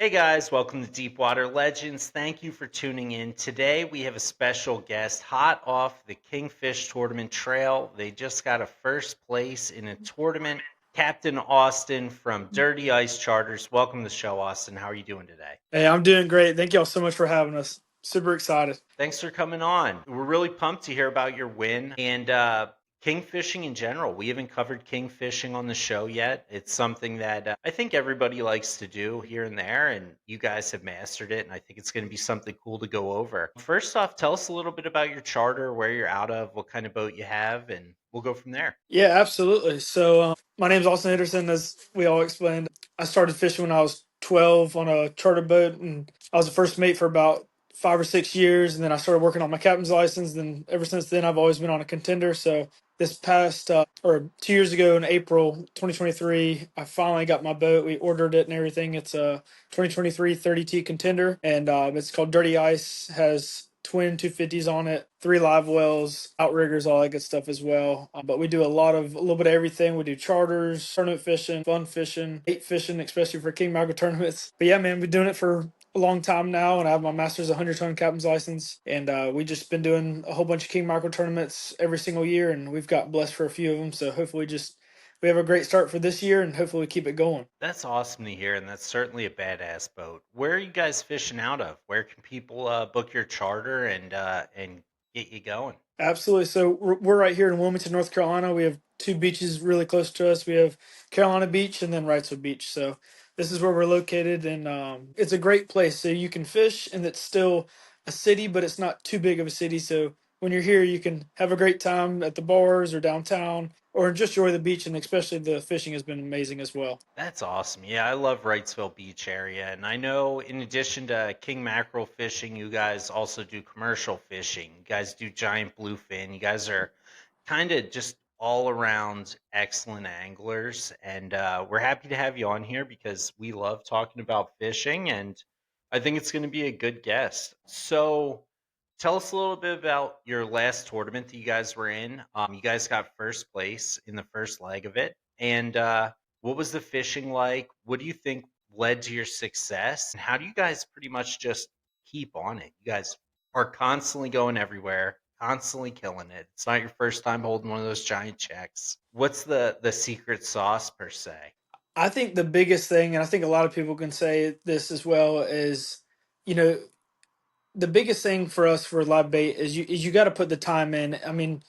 Hey guys, welcome to Deepwater Legends. Thank you for tuning in. Today we have a special guest hot off the Kingfish Tournament trail. They just got a first place in a tournament. Captain Austin from Dirty Ice Charters. Welcome to the show, Austin. How are you doing today? Hey, I'm doing great. Thank y'all so much for having us. Super excited. Thanks for coming on. We're really pumped to hear about your win and king fishing in general. We haven't covered king fishing on the show yet. It's something that I think everybody likes to do here and there, and you guys have mastered it, and I think it's going to be something cool to go over. First off, tell us a little bit about your charter, where you're out of, what kind of boat you have, and we'll go from there. Yeah, absolutely. So, my name's Austin Henderson, as we all explained. I started fishing when I was 12 on a charter boat, and I was the first mate for about 5 or 6 years. And then I started working on my captain's license. Then, ever since then, I've always been on a contender. So, this past or 2 years ago in April 2023, I finally got my boat. We ordered it and everything. It's a 2023 30T contender, and it's called Dirty Ice. Has twin 250s on it, three live wells, outriggers, all that good stuff as well. But we do a little bit of everything. We do charters, tournament fishing, fun fishing, bait fishing, especially for king mackerel tournaments. But yeah, man, we've been doing it for a long time now, and I have my master's 100-ton captain's license, and we just been doing a whole bunch of king mackerel tournaments every single year, and we've got blessed for a few of them. So hopefully, just we have a great start for this year, and hopefully keep it going. That's awesome to hear, and that's certainly a badass boat. Where are you guys fishing out of? Where can people book your charter and get you going? Absolutely. So we're right here in Wilmington, North Carolina. We have two beaches really close to us. We have Carolina Beach and then Wrightsville Beach. So this is where we're located, and it's a great place. So you can fish, and it's still a city, but it's not too big of a city. So when you're here, you can have a great time at the bars or downtown, or just enjoy the beach. And especially the fishing has been amazing as well. That's awesome. Yeah, I love Wrightsville Beach area. And I know in addition to king mackerel fishing, you guys also do commercial fishing. You guys do giant bluefin. You guys are kind of just all around excellent anglers. And we're happy to have you on here because we love talking about fishing. And I think it's going to be a good guest. So tell us a little bit about your last tournament that you guys were in. You guys got first place in the first leg of it. And what was the fishing like? What do you think led to your success? And how do you guys pretty much just keep on it? You guys are constantly going everywhere, constantly killing it. It's not your first time holding one of those giant checks. What's the secret sauce per se? I think the biggest thing, and I think a lot of people can say this as well, is you know the biggest thing for us for live bait is you got to put the time in. I mean,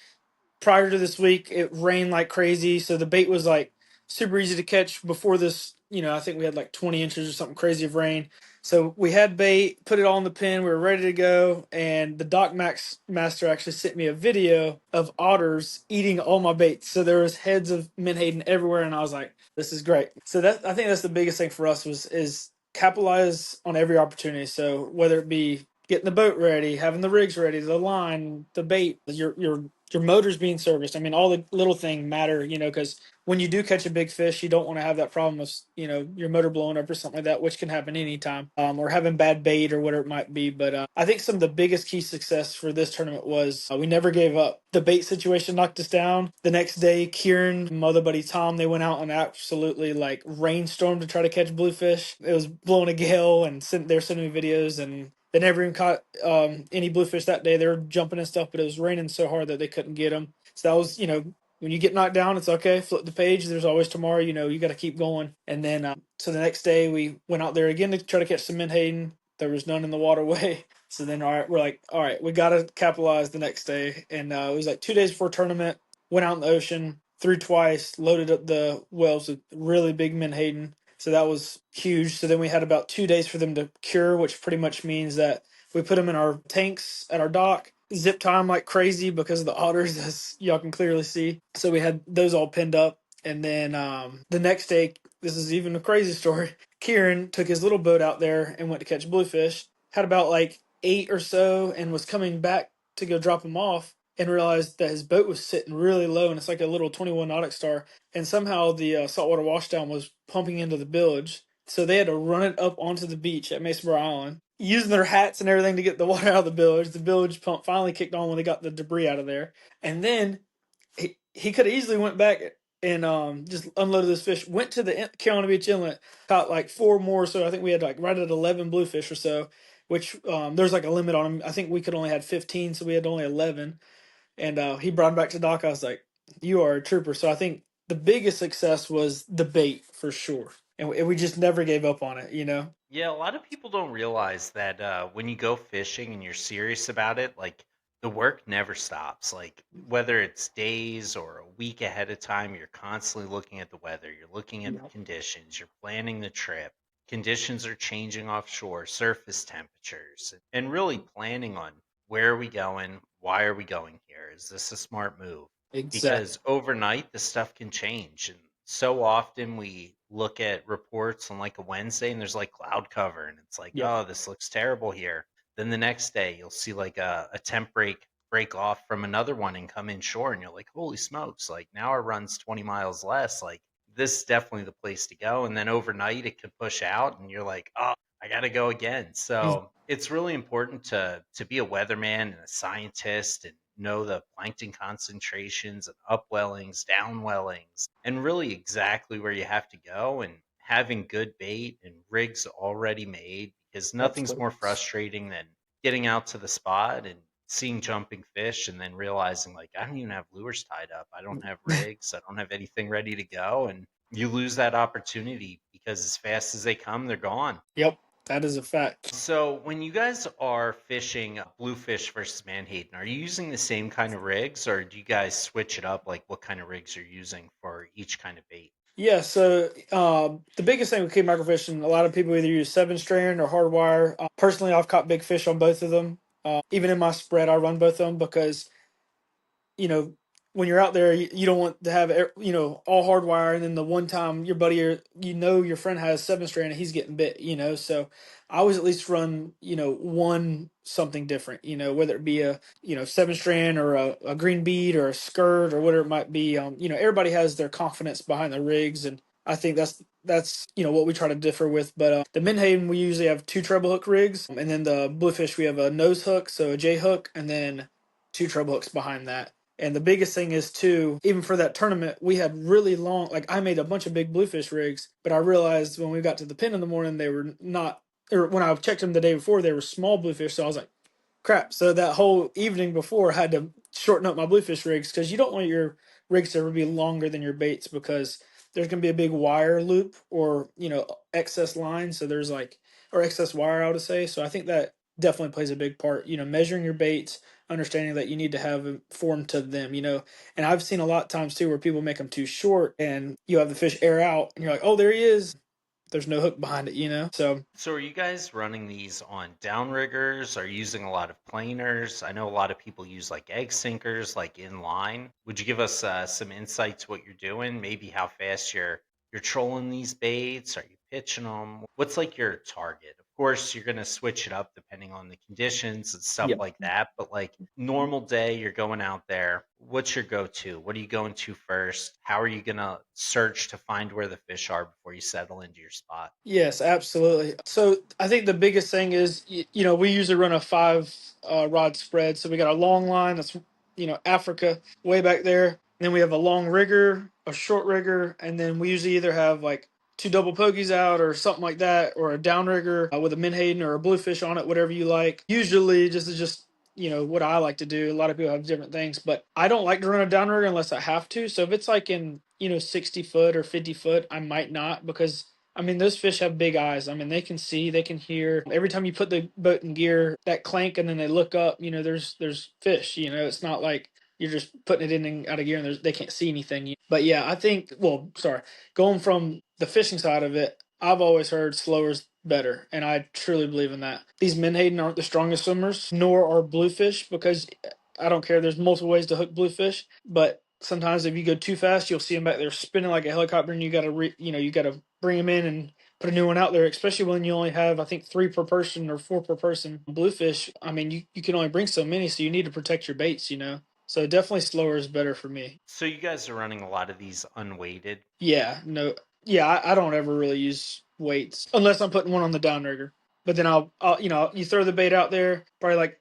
prior to this week, it rained like crazy, so the bait was like super easy to catch before this. I think we had like 20 inches or something crazy of rain. So we had bait, put it all in the pen, we were ready to go, and the Doc Max Master actually sent me a video of otters eating all my baits. So there was heads of menhaden everywhere, and I was like, "This is great." So that I think that's the biggest thing for us was is capitalize on every opportunity. So whether it be getting the boat ready, having the rigs ready, the line, the bait, your motor's being serviced. I mean, all the little things matter, because when you do catch a big fish, you don't want to have that problem of, your motor blowing up or something like that, which can happen anytime, or having bad bait or whatever it might be. But I think some of the biggest key success for this tournament was we never gave up. The bait situation knocked us down. The next day, Kieran, my other buddy Tom, they went out and absolutely like rainstorm to try to catch bluefish. It was blowing a gale, and they're sending me videos, and they never even caught any bluefish that day. They were jumping and stuff, but it was raining so hard that they couldn't get them. So that was, when you get knocked down, it's okay. Flip the page. There's always tomorrow. You got to keep going. And then, so the next day we went out there again to try to catch some menhaden. There was none in the waterway. So then, all right, we're like, all right, we got to capitalize the next day. And it was like 2 days before tournament. Went out in the ocean, threw twice, loaded up the wells with really big menhaden. So that was huge. So then we had about 2 days for them to cure, which pretty much means that we put them in our tanks at our dock, zip tie them like crazy because of the otters, as y'all can clearly see. So we had those all pinned up. And then the next day, this is even a crazy story. Kieran took his little boat out there and went to catch bluefish. Had about like 8 or so and was coming back to go drop them off and realized that his boat was sitting really low, and it's like a little 21 Nautic Star, and somehow the saltwater washdown was pumping into the bilge. So they had to run it up onto the beach at Masonboro Island, using their hats and everything to get the water out of the bilge. The bilge pump finally kicked on when they got the debris out of there. And then he could have easily went back and just unloaded this fish. Went to the Carolina Beach Inlet, caught like four more. So I think we had like right at 11 bluefish or so, which there's like a limit on them. I think we could only had 15, so we had only 11. And he brought him back to dock. I was like, "You are a trooper." So I think the biggest success was the bait for sure, and we just never gave up on it. You know? Yeah, a lot of people don't realize that when you go fishing and you're serious about it, like the work never stops. Like whether it's days or a week ahead of time, you're constantly looking at the weather, you're looking at the Yeah. conditions, you're planning the trip. Conditions are changing offshore, surface temperatures, and really planning on where are we going? Why are we going here? Is this a smart move? Exactly. Because overnight the stuff can change, and so often we look at reports on like a Wednesday and there's like cloud cover and it's like, Yep. oh, this looks terrible here. Then the next day you'll see like a temp break off from another one and come inshore and you're like, holy smokes, like now our run's 20 miles less. Like this is definitely the place to go. And then overnight it could push out and you're like, oh, I gotta go again. So it's really important to be a weatherman and a scientist and know the plankton concentrations and upwellings, downwellings, and really exactly where you have to go and having good bait and rigs already made because nothing's Absolutely. more frustrating than getting out to the spot and seeing jumping fish and then realizing like I don't even have lures tied up. I don't have rigs. I don't have anything ready to go and you lose that opportunity because as fast as they come, they're gone. Yep. That is a fact. So, when you guys are fishing bluefish versus Manhattan, are you using the same kind of rigs or do you guys switch it up? Like, what kind of rigs you're using for each kind of bait? Yeah, so the biggest thing with King microfishing, a lot of people either use seven strand or hardwire. Personally, I've caught big fish on both of them. Even in my spread, I run both of them because you know, when you're out there, you don't want to have all hardwire, and then the one time your buddy or your friend has seven strand and he's getting bit. So I always at least run one something different. Whether it be a seven strand or a green bead or a skirt or whatever it might be. Everybody has their confidence behind the rigs, and I think that's what we try to differ with. But the Menhaden we usually have two treble hook rigs, and then the Bluefish we have a nose hook, so a J hook, and then two treble hooks behind that. And the biggest thing is too, even for that tournament, we had really long. Like I made a bunch of big bluefish rigs, but I realized when we got to the pin in the morning, they were not. Or when I checked them the day before, they were small bluefish. So I was like, crap. So that whole evening before, I had to shorten up my bluefish rigs because you don't want your rigs to ever be longer than your baits because there's going to be a big wire loop or excess line. So there's like or excess wire, I would say. So I think that definitely plays a big part. Measuring your baits, understanding that you need to have it formed to them. And I've seen a lot of times too where people make them too short and you have the fish air out and you're like, oh, there he is. There's no hook behind it. So So, are you guys running these on downriggers? Are you using a lot of planers? I know a lot of people use like egg sinkers, like in line. Would you give us some insight to what you're doing? Maybe how fast you're trolling these baits? Are you pitching them? What's like your target? Of course, you're gonna switch it up depending on the conditions and stuff yeah. like that. But like normal day, you're going out there. What's your go-to? What are you going to first? How are you gonna search to find where the fish are before you settle into your spot? Yes, absolutely. So I think the biggest thing is, we usually run a five rod spread. So we got a long line that's, Africa way back there. And then we have a long rigger, a short rigger, and then we usually either have like two double pogies out or something like that, or a downrigger with a menhaden or a bluefish on it, whatever you like. Usually, just what I like to do. A lot of people have different things, but I don't like to run a downrigger unless I have to. So if it's like in 60 foot or 50 foot, I might not because those fish have big eyes. They can see, they can hear. Every time you put the boat in gear, that clank, and then they look up. There's fish. It's not like you're just putting it in and out of gear, and they can't see anything. But yeah, I think. Well, sorry, going from the fishing side of it, I've always heard slower's better, and I truly believe in that. These menhaden aren't the strongest swimmers, nor are bluefish, because I don't care. There's multiple ways to hook bluefish, but sometimes if you go too fast, you'll see them back there spinning like a helicopter, and you got to bring them in and put a new one out there. Especially when you only have, I think, three per person or four per person. Bluefish, you can only bring so many, so you need to protect your baits. So definitely slower is better for me. So you guys are running a lot of these unweighted. Yeah, no, yeah, I don't ever really use weights unless I'm putting one on the downrigger. But then I'll you throw the bait out there, probably like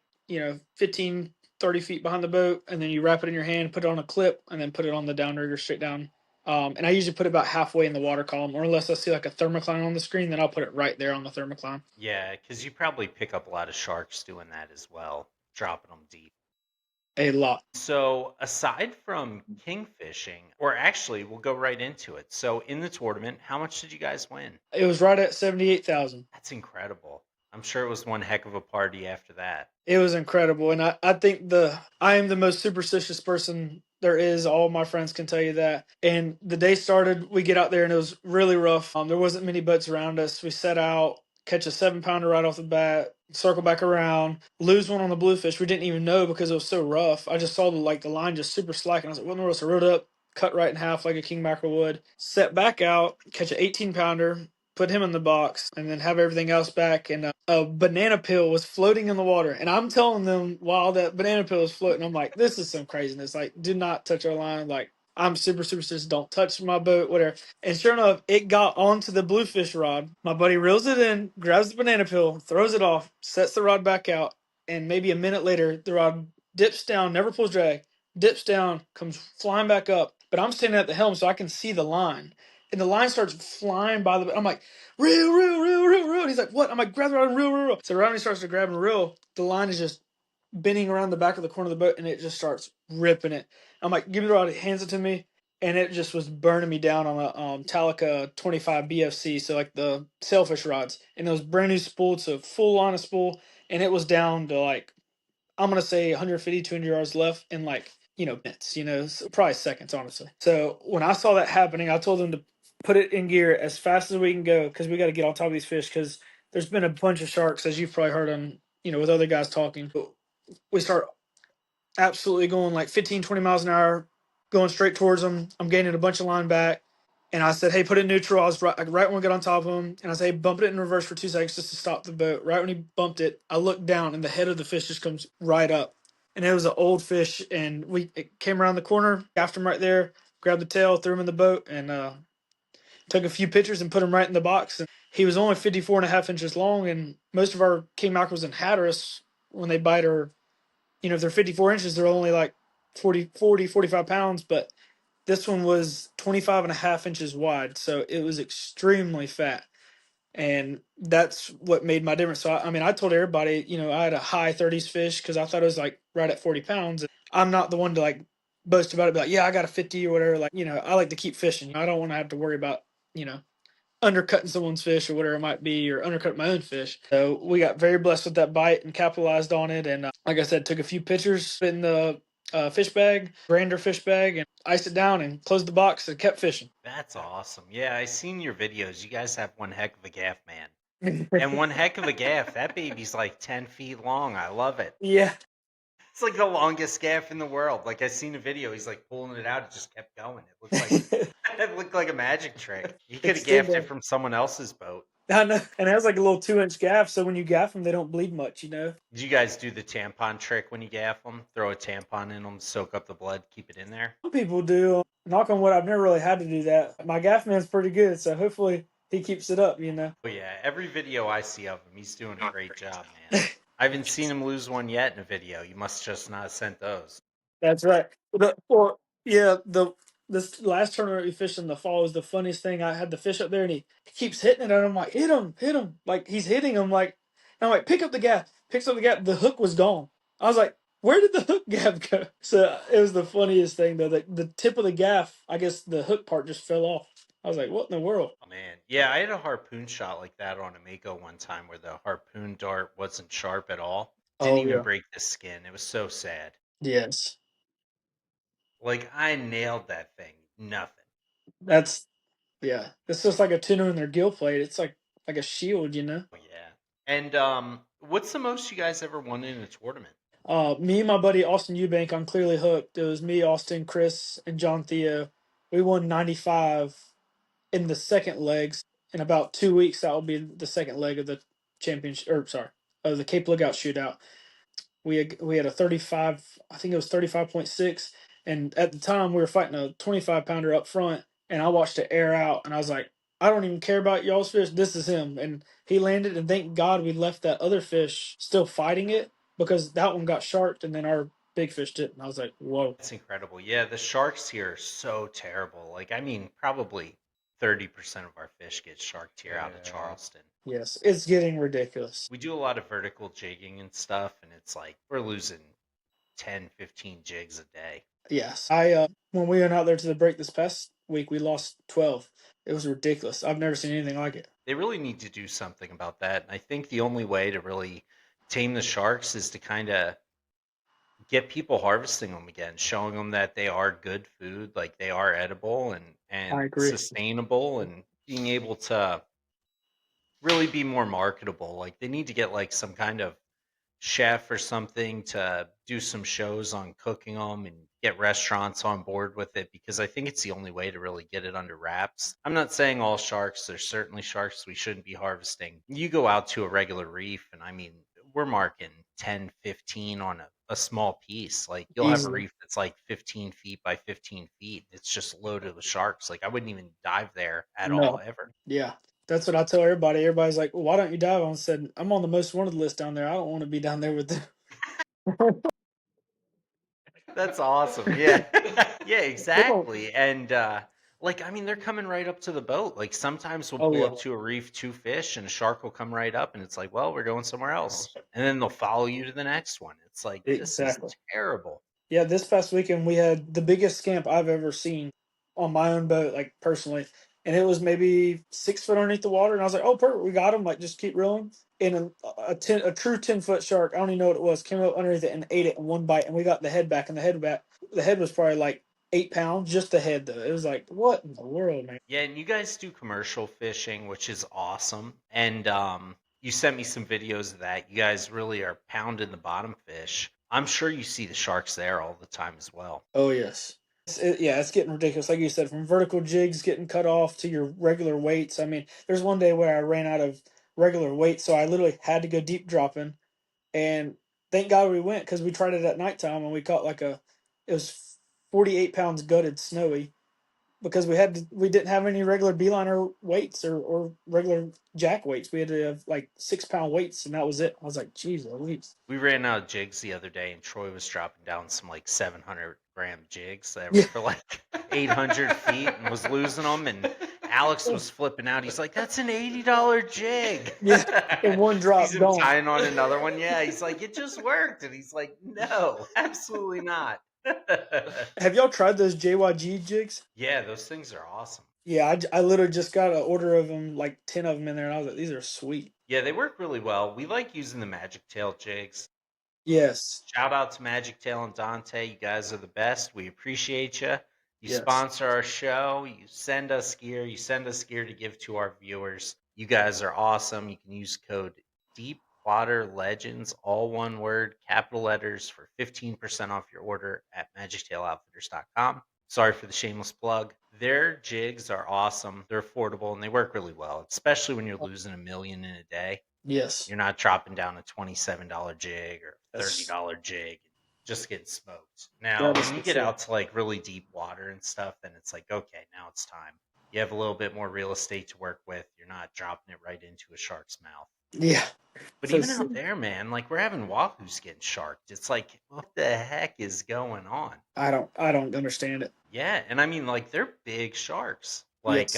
15, 30 feet behind the boat, and then you wrap it in your hand, put it on a clip, and then put it on the downrigger straight down. And I usually put it about halfway in the water column, or unless I see like a thermocline on the screen, then I'll put it right there on the thermocline. Yeah, because you probably pick up a lot of sharks doing that as well, dropping them deep. A lot. So, aside from kingfishing, or actually, we'll go right into it. So, in the tournament, how much did you guys win? It was right at 78,000. That's incredible. I'm sure it was one heck of a party after that. It was incredible, and I think I am the most superstitious person there is. All my friends can tell you that. And the day started, we get out there, and it was really rough. There wasn't many boats around us. We set out, catch a 7 pounder right off the bat, circle back around, lose one on the bluefish. We didn't even know because it was so rough. I just saw the line just super slack, and I was like, "What in the world?" So I rode up, cut right in half like a king mackerel would, set back out, catch an 18 pounder, put him in the box, and then have everything else back. And a banana peel was floating in the water. And I'm telling them while that banana peel is floating, I'm like, this is some craziness. Like, do not touch our line. Like, I'm super superstitious. Don't touch my boat, whatever. And sure enough, it got onto the bluefish rod. My buddy reels it in, grabs the banana peel, throws it off, sets the rod back out. And maybe a minute later, the rod dips down, never pulls drag, dips down, comes flying back up. But I'm standing at the helm so I can see the line. And the line starts flying by the. I'm like, reel, reel, reel, reel, reel. And he's like, what? I'm like, grab the rod and reel, reel, reel. So right when he starts to grab and reel, the line is just bending around the back of the corner of the boat and it just starts ripping it. I'm like, give me the rod. He hands it to me. And it just was burning me down on a Talica 25 BFC, so like the sailfish rods. And it was brand new spool, so full on a spool. And it was down to like, I'm going to say 150, 200 yards left in like, minutes, so probably seconds, honestly. So when I saw that happening, I told them to put it in gear as fast as we can go because we got to get on top of these fish because there's been a bunch of sharks, as you've probably heard on, with other guys talking. But we start absolutely going like 15, 20 miles an hour, going straight towards them. I'm gaining a bunch of line back. And I said, hey, put it in neutral. I was right when we got on top of him. And I said, hey, bump it in reverse for 2 seconds just to stop the boat. Right when he bumped it, I looked down and the head of the fish just comes right up. And it was an old fish. And it came around the corner, after him right there, grabbed the tail, threw him in the boat, and took a few pictures and put him right in the box. And he was only 54 and a half inches long. And most of our king mackerels and hatteras, when they bite, are, if they're 54 inches, they're only like 45 pounds. But this one was 25 and a half inches wide, so it was extremely fat. And that's what made my difference. So, I mean, I told everybody, I had a high 30s fish because I thought it was like right at 40 pounds. I'm not the one to like boast about it, be like, yeah, I got a 50 or whatever. Like, I like to keep fishing. I don't want to have to worry about, undercutting someone's fish or whatever it might be, or undercut my own fish. So we got very blessed with that bite and capitalized on it. And like I said, took a few pictures in the fish bag, grander fish bag, and iced it down and closed the box and kept fishing. That's awesome. Yeah, I seen your videos. You guys have one heck of a gaff, man. And one heck of a gaff. That baby's like 10 feet long. I love it. Yeah. It's like the longest gaff in the world. Like I seen a video, he's like pulling it out, it just kept going. It looked like it looked like a magic trick. You could have Extend gaffed it them. from someone else's boat. I know. And it has like a little 2-inch gaff, so when you gaff them, they don't bleed much. Do you guys do the tampon trick when you gaff them? Throw a tampon in them, soak up the blood, keep it in there? Some people do. Knock on wood, I've never really had to do that. My gaff man's pretty good, so hopefully he keeps it up. Oh yeah, every video I see of him, he's doing a great job, man. I haven't seen him lose one yet in a video. You must just not have sent those. That's right. Yeah, this last tournament we fished in the fall was the funniest thing. I had the fish up there and he keeps hitting it, and I'm like, hit him, hit him. Like he's hitting him. Like, and I'm like, pick up the gaff. Picks up the gaff. The hook was gone. I was like, where did the hook gaff go? So it was the funniest thing though. The tip of the gaff, I guess the hook part just fell off. I was like, what in the world? Oh man, yeah, I had a harpoon shot like that on a mako one time where the harpoon dart wasn't sharp at all. Didn't Oh even yeah. break the skin. It was so sad. Yes. Like I nailed that thing. Nothing. That's yeah. It's just like a tuner in their gill plate. It's like a shield. Oh yeah. And what's the most you guys ever won in a tournament? Me and my buddy Austin Eubank on Clearly Hooked. It was me, Austin, Chris, and John Theo. We won 95 in the second legs. In about 2 weeks, that will be the second leg of the championship, or sorry, of the Cape Lookout shootout. We had a 35, I think it was 35.6, and at the time we were fighting a 25 pounder up front, and I watched it air out, and I was like, I don't even care about y'all's fish. This is him, and he landed, and thank God we left that other fish still fighting it because that one got sharked, and then our big fish didn't. I was like, whoa. That's incredible. Yeah, the sharks here are so terrible. Like, I mean, probably 30% of our fish get sharked here out of Yeah. Charleston. Yes, it's getting ridiculous. We do a lot of vertical jigging and stuff, and it's like we're losing 10, 15 jigs a day. Yes. When we went out there to the break this past week, we lost 12. It was ridiculous. I've never seen anything like it. They really need to do something about that. And I think the only way to really tame the sharks is to kind of get people harvesting them again, showing them that they are good food, like they are edible I and agree. sustainable, and being able to really be more marketable. Like they need to get like some kind of chef or something to do some shows on cooking them and get restaurants on board with it, because I think it's the only way to really get it under wraps. I'm not saying all sharks, there's certainly sharks we shouldn't be harvesting. You go out to a regular reef, and I mean, we're marking 10, 15 on a small piece. Like you'll have a Easily. reef that's like 15 feet by 15 feet. It's just loaded with sharks. Like I wouldn't even dive there at all No. ever. Yeah. That's what I tell everybody. Everybody's like, well, why don't you dive? I said, I'm on the most wanted list down there. I don't want to be down there with them. That's awesome. Yeah. Yeah, Oh, exactly. And like I mean they're coming right up to the boat. Like sometimes we'll oh pull yeah. up to a reef to fish and a shark will come right up and it's like, "Well, we're going somewhere Oh, else." And then they'll follow you to the next one. It's like this is Exactly. terrible. Yeah, this past weekend we had the biggest scamp I've ever seen on my own boat, like personally, and it was maybe 6 foot underneath the water. And I was like, "Oh, perfect, we got him! Like, just keep reeling." And a true 10 foot shark, I don't even know what it was, came up underneath it and ate it in one bite. And we got the head back, and the head was probably like 8 pounds, just the head though. It was like, what in the world, man? Yeah, and you guys do commercial fishing, which is awesome. And you sent me some videos of that. You guys really are pounding the bottom fish. I'm sure you see the sharks there all the time as well. Oh yes. Yeah, it's getting ridiculous. Like you said, from vertical jigs getting cut off to your regular weights. I mean, there's one day where I ran out of regular weight, so I literally had to go deep dropping. And thank God we went because we tried it at nighttime and we caught it was 48 pounds gutted snowy because we didn't have any regular beeliner weights or regular jack weights. We had to have like 6 pound weights and that was it. I was like, geez, Louise. We ran out of jigs the other day, and Troy was dropping down some like 700-gram jigs that were Yeah, for like 800 feet and was losing them. And Alex was flipping out. He's like, "That's an $80 jig." yeah. In one Sees drop, him gone. tying on another one. Yeah, he's like, "It just worked," and he's like, "No, absolutely not." Have y'all tried those JYG jigs? Yeah, those things are awesome. Yeah, I literally just got an order of them, like 10 of them in there, and I was like, these are sweet. Yeah, they work really well. We like using the Magic Tail jigs. Yes, Shout out to Magic Tail and Dante. You guys are the best. We appreciate you. You yes, sponsor our show. You send us gear. You send us gear to give to our viewers. You guys are awesome. You can use code Deep Water Legends, all one word, capital letters, for 15% off your order at magictailoutfitters.com. Sorry for the shameless plug. Their jigs are awesome. They're affordable and they work really well, especially when you're losing a million in a day. yes. You're not dropping down a $27 jig or That's $30 jig and just getting smoked. Now, that is when you for get sure. out to like really deep water and stuff, then it's like, okay, now it's time. You have a little bit more real estate to work with. You're not dropping it right into a shark's mouth. Yeah. But So even out there, man, like we're having wahoos getting sharked. It's like, what the heck is going on? I don't understand it. Yeah, and I mean, like they're big sharks. Yes,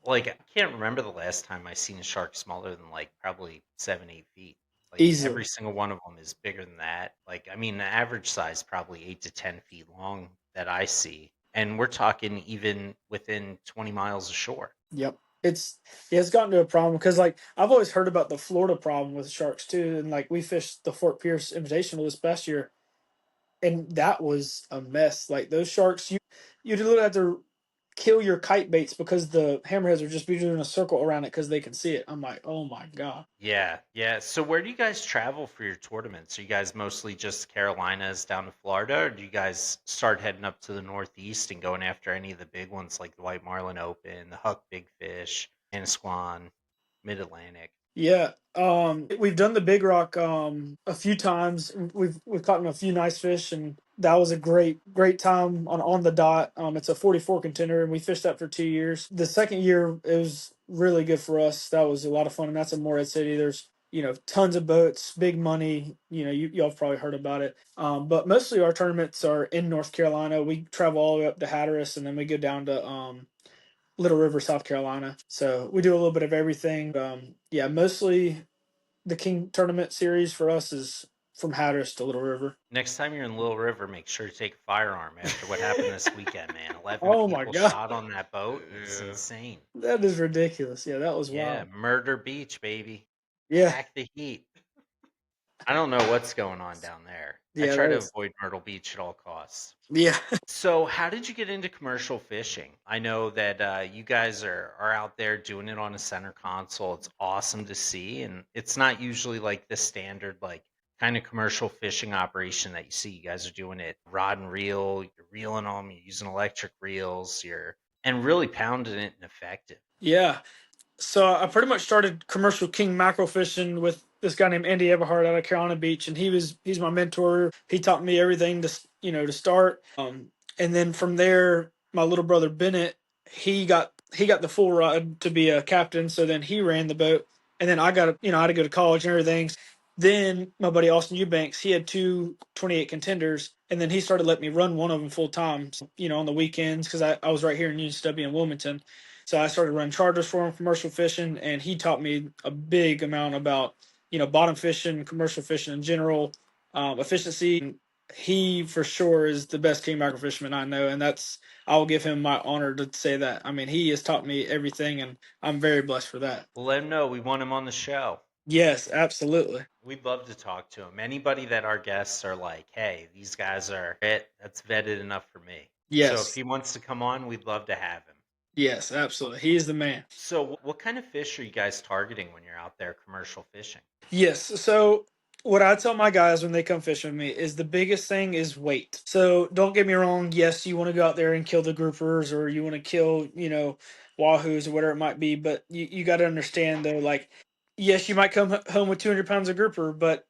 Like I can't remember the last time I seen a shark smaller than like probably 7, 8 feet. Like easily. every single one of them is bigger than that. Like I mean, the average size probably 8 to 10 feet long that I see, and we're talking even within 20 miles of shore. Yep. It's yeah, it's gotten to a problem because like I've always heard about the Florida problem with sharks too, and like we fished the Fort Pierce Invitational this past year, and that was a mess. Like those sharks, you literally have to kill your kite baits because the hammerheads are just be doing a circle around it because they can see it. I'm like, oh my god. Yeah, yeah. So where do you guys travel for your tournaments? Are you guys mostly just Carolinas down to Florida, or do you guys start heading up to the Northeast and going after any of the big ones like the White Marlin Open, the Huck Big Fish, Annisquan, Mid Atlantic? Yeah, we've done the Big Rock a few times. We've caught a few nice fish, and that was a great time on the dot. It's a 44 contender, and we fished that for 2 years. The second year it was really good for us. That was a lot of fun, and that's in Morehead City. tons of boats, big money. Y'all have probably heard about it. But mostly our tournaments are in North Carolina. We travel all the way up to Hatteras, and then we go down to Little River, South Carolina. So we do a little bit of everything. Yeah, mostly the King Tournament series for us is from Hatteras to Little River. Next time you're in Little River, make sure to take a firearm after what happened this weekend, man. 11 Oh my people god, shot on that boat. It was insane. that is ridiculous. Yeah, that was Yeah, wild. Murder Beach, baby. Yeah, Pack the heat. I don't know what's going on down there. I yeah, try that to was avoid Myrtle Beach at all costs. yeah. So, how did you get into commercial fishing? I know that you guys are out there doing it on a center console. It's awesome to see, and it's not usually like the standard like kind of commercial fishing operation that you see. You guys are doing it rod and reel. You're reeling them. You're using electric reels. You're and really pounding it and effective. Yeah. So I pretty much started commercial king mackerel fishing with this guy named Andy Everhart out of Carolina Beach, and he's my mentor. He taught me everything to start. And then from there, my little brother Bennett, he got the full ride to be a captain. So then he ran the boat, and then I had to go to college and everything. Then my buddy Austin Eubanks, he had two 28 contenders, and then he started letting me run one of them full time, on the weekends because I was right here in UNCW in Wilmington. So I started running charters for him, commercial fishing, and he taught me a big amount about bottom fishing, commercial fishing in general, efficiency. And he for sure is the best king mackerel fisherman I know, and I will give him my honor to say that. I mean, he has taught me everything, and I'm very blessed for that. Well, let him know we want him on the show. Yes, absolutely. We'd love to talk to him. Anybody that our guests are like, hey, these guys are it, that's vetted enough for me. So if Yes, he wants to come on, we'd love to have him. yes, absolutely. He is the man. So what kind of fish are you guys targeting when you're out there commercial fishing? Yes. So what I tell my guys when they come fishing with me is the biggest thing is weight. So don't get me wrong. Yes, you want to go out there and kill the groupers or you want to kill, wahoos or whatever it might be. But you got to understand though, like, yes, you might come home with 200 pounds of grouper, but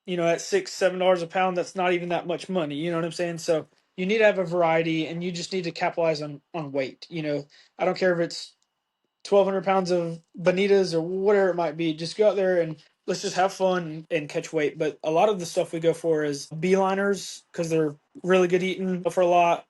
at $6, $7 a pound, that's not even that much money. You know what I'm saying? So you need to have a variety and you just need to capitalize on weight. I don't care if it's 1,200 pounds of bonitas or whatever it might be. Just go out there and let's just have fun and catch weight. But a lot of the stuff we go for is beeliners because they're really good eating for a lot.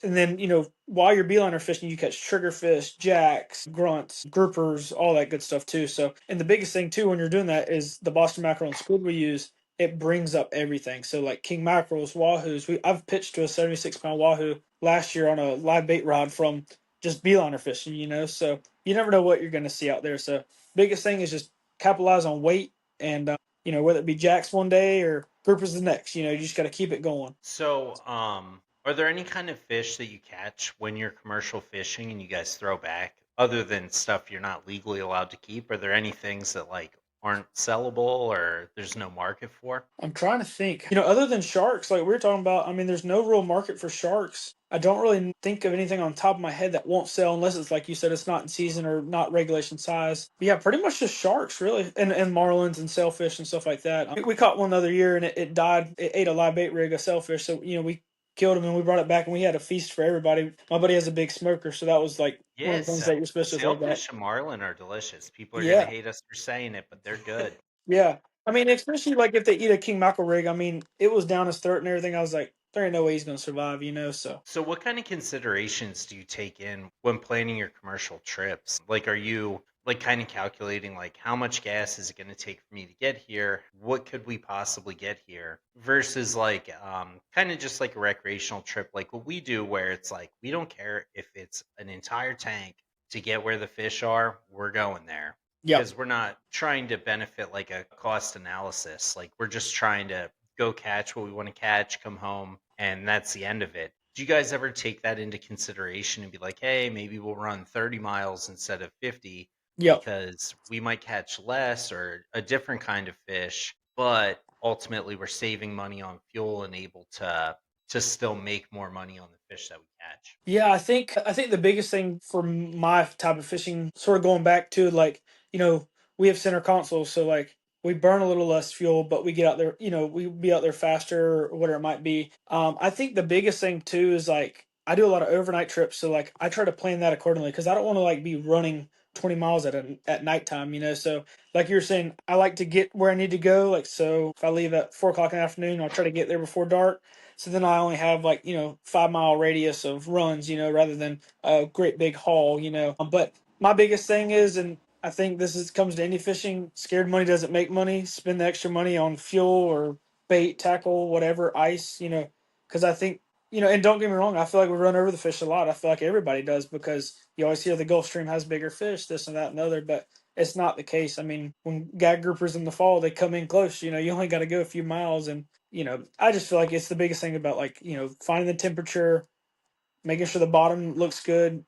And then, while you're beeliner fishing, you catch triggerfish, jacks, grunts, groupers, all that good stuff too. So, and the biggest thing too when you're doing that is the Boston mackerel and squid we use. It brings up everything. So, like king mackerels, wahoos. I've pitched to a 76-pound wahoo last year on a live bait rod from just beeliner fishing. So you never know what you're going to see out there. So, biggest thing is just capitalize on weight and whether it be jacks one day or groupers the next. You just got to keep it going. So, are there any kind of fish that you catch when you're commercial fishing and you guys throw back, other than stuff you're not legally allowed to keep? Are there any things that like aren't sellable or there's no market for? I'm trying to think. Other than sharks, like we were talking about, I mean, there's no real market for sharks. I don't really think of anything on top of my head that won't sell unless it's like you said, it's not in season or not regulation size. But yeah, pretty much just sharks, really, and marlins and sailfish and stuff like that. We caught one the other year and it died. It ate a live bait rig of sailfish, so we killed him and we brought it back and we had a feast for everybody. My buddy has a big smoker, so that was like one of the things Yes, that you're supposed to throw back. sailfish and marlin are delicious. People are gonna Yeah. hate us for saying it, but they're good. Yeah. I mean, especially like if they eat a king mackerel rig, I mean, it was down his throat and everything. I was like, there ain't no way he's gonna survive. So So, what kind of considerations do you take in when planning your commercial trips? Like, are you like kind of calculating like how much gas is it going to take for me to get here? What could we possibly get here? Versus like kind of just like a recreational trip, like what we do, where it's like we don't care if it's an entire tank to get where the fish are, we're going there yeah. because we're not trying to benefit like a cost analysis. Like, we're just trying to go catch what we want to catch, come home, and that's the end of it. Do you guys ever take that into consideration and be like, hey, maybe we'll run 30 miles instead of 50 Yep. because we might catch less or a different kind of fish, but ultimately we're saving money on fuel and able to still make more money on the fish that we catch? Yeah, I think the biggest thing for my type of fishing, sort of going back to like, we have center consoles, so like we burn a little less fuel, but we get out there, we be out there faster or whatever it might be. I think the biggest thing too is like I do a lot of overnight trips, so like I try to plan that accordingly because I don't want to like be running 20 miles at nighttime, so like you were saying, I like to get where I need to go. Like, so if I leave at 4 o'clock in the afternoon, I'll try to get there before dark. So then I only have, like, 5 mile radius of runs, rather than a great big haul, but my biggest thing is, and I think this is comes to any fishing, scared money doesn't make money. Spend the extra money on fuel or bait, tackle, whatever, ice, because I think, and don't get me wrong, I feel like we run over the fish a lot. I feel like everybody does, because you always hear the Gulf Stream has bigger fish, this and that and the other, but it's not the case. I mean, when gag groupers in the fall, they come in close, you only got to go a few miles. And, I just feel like it's the biggest thing about, like, finding the temperature, making sure the bottom looks good,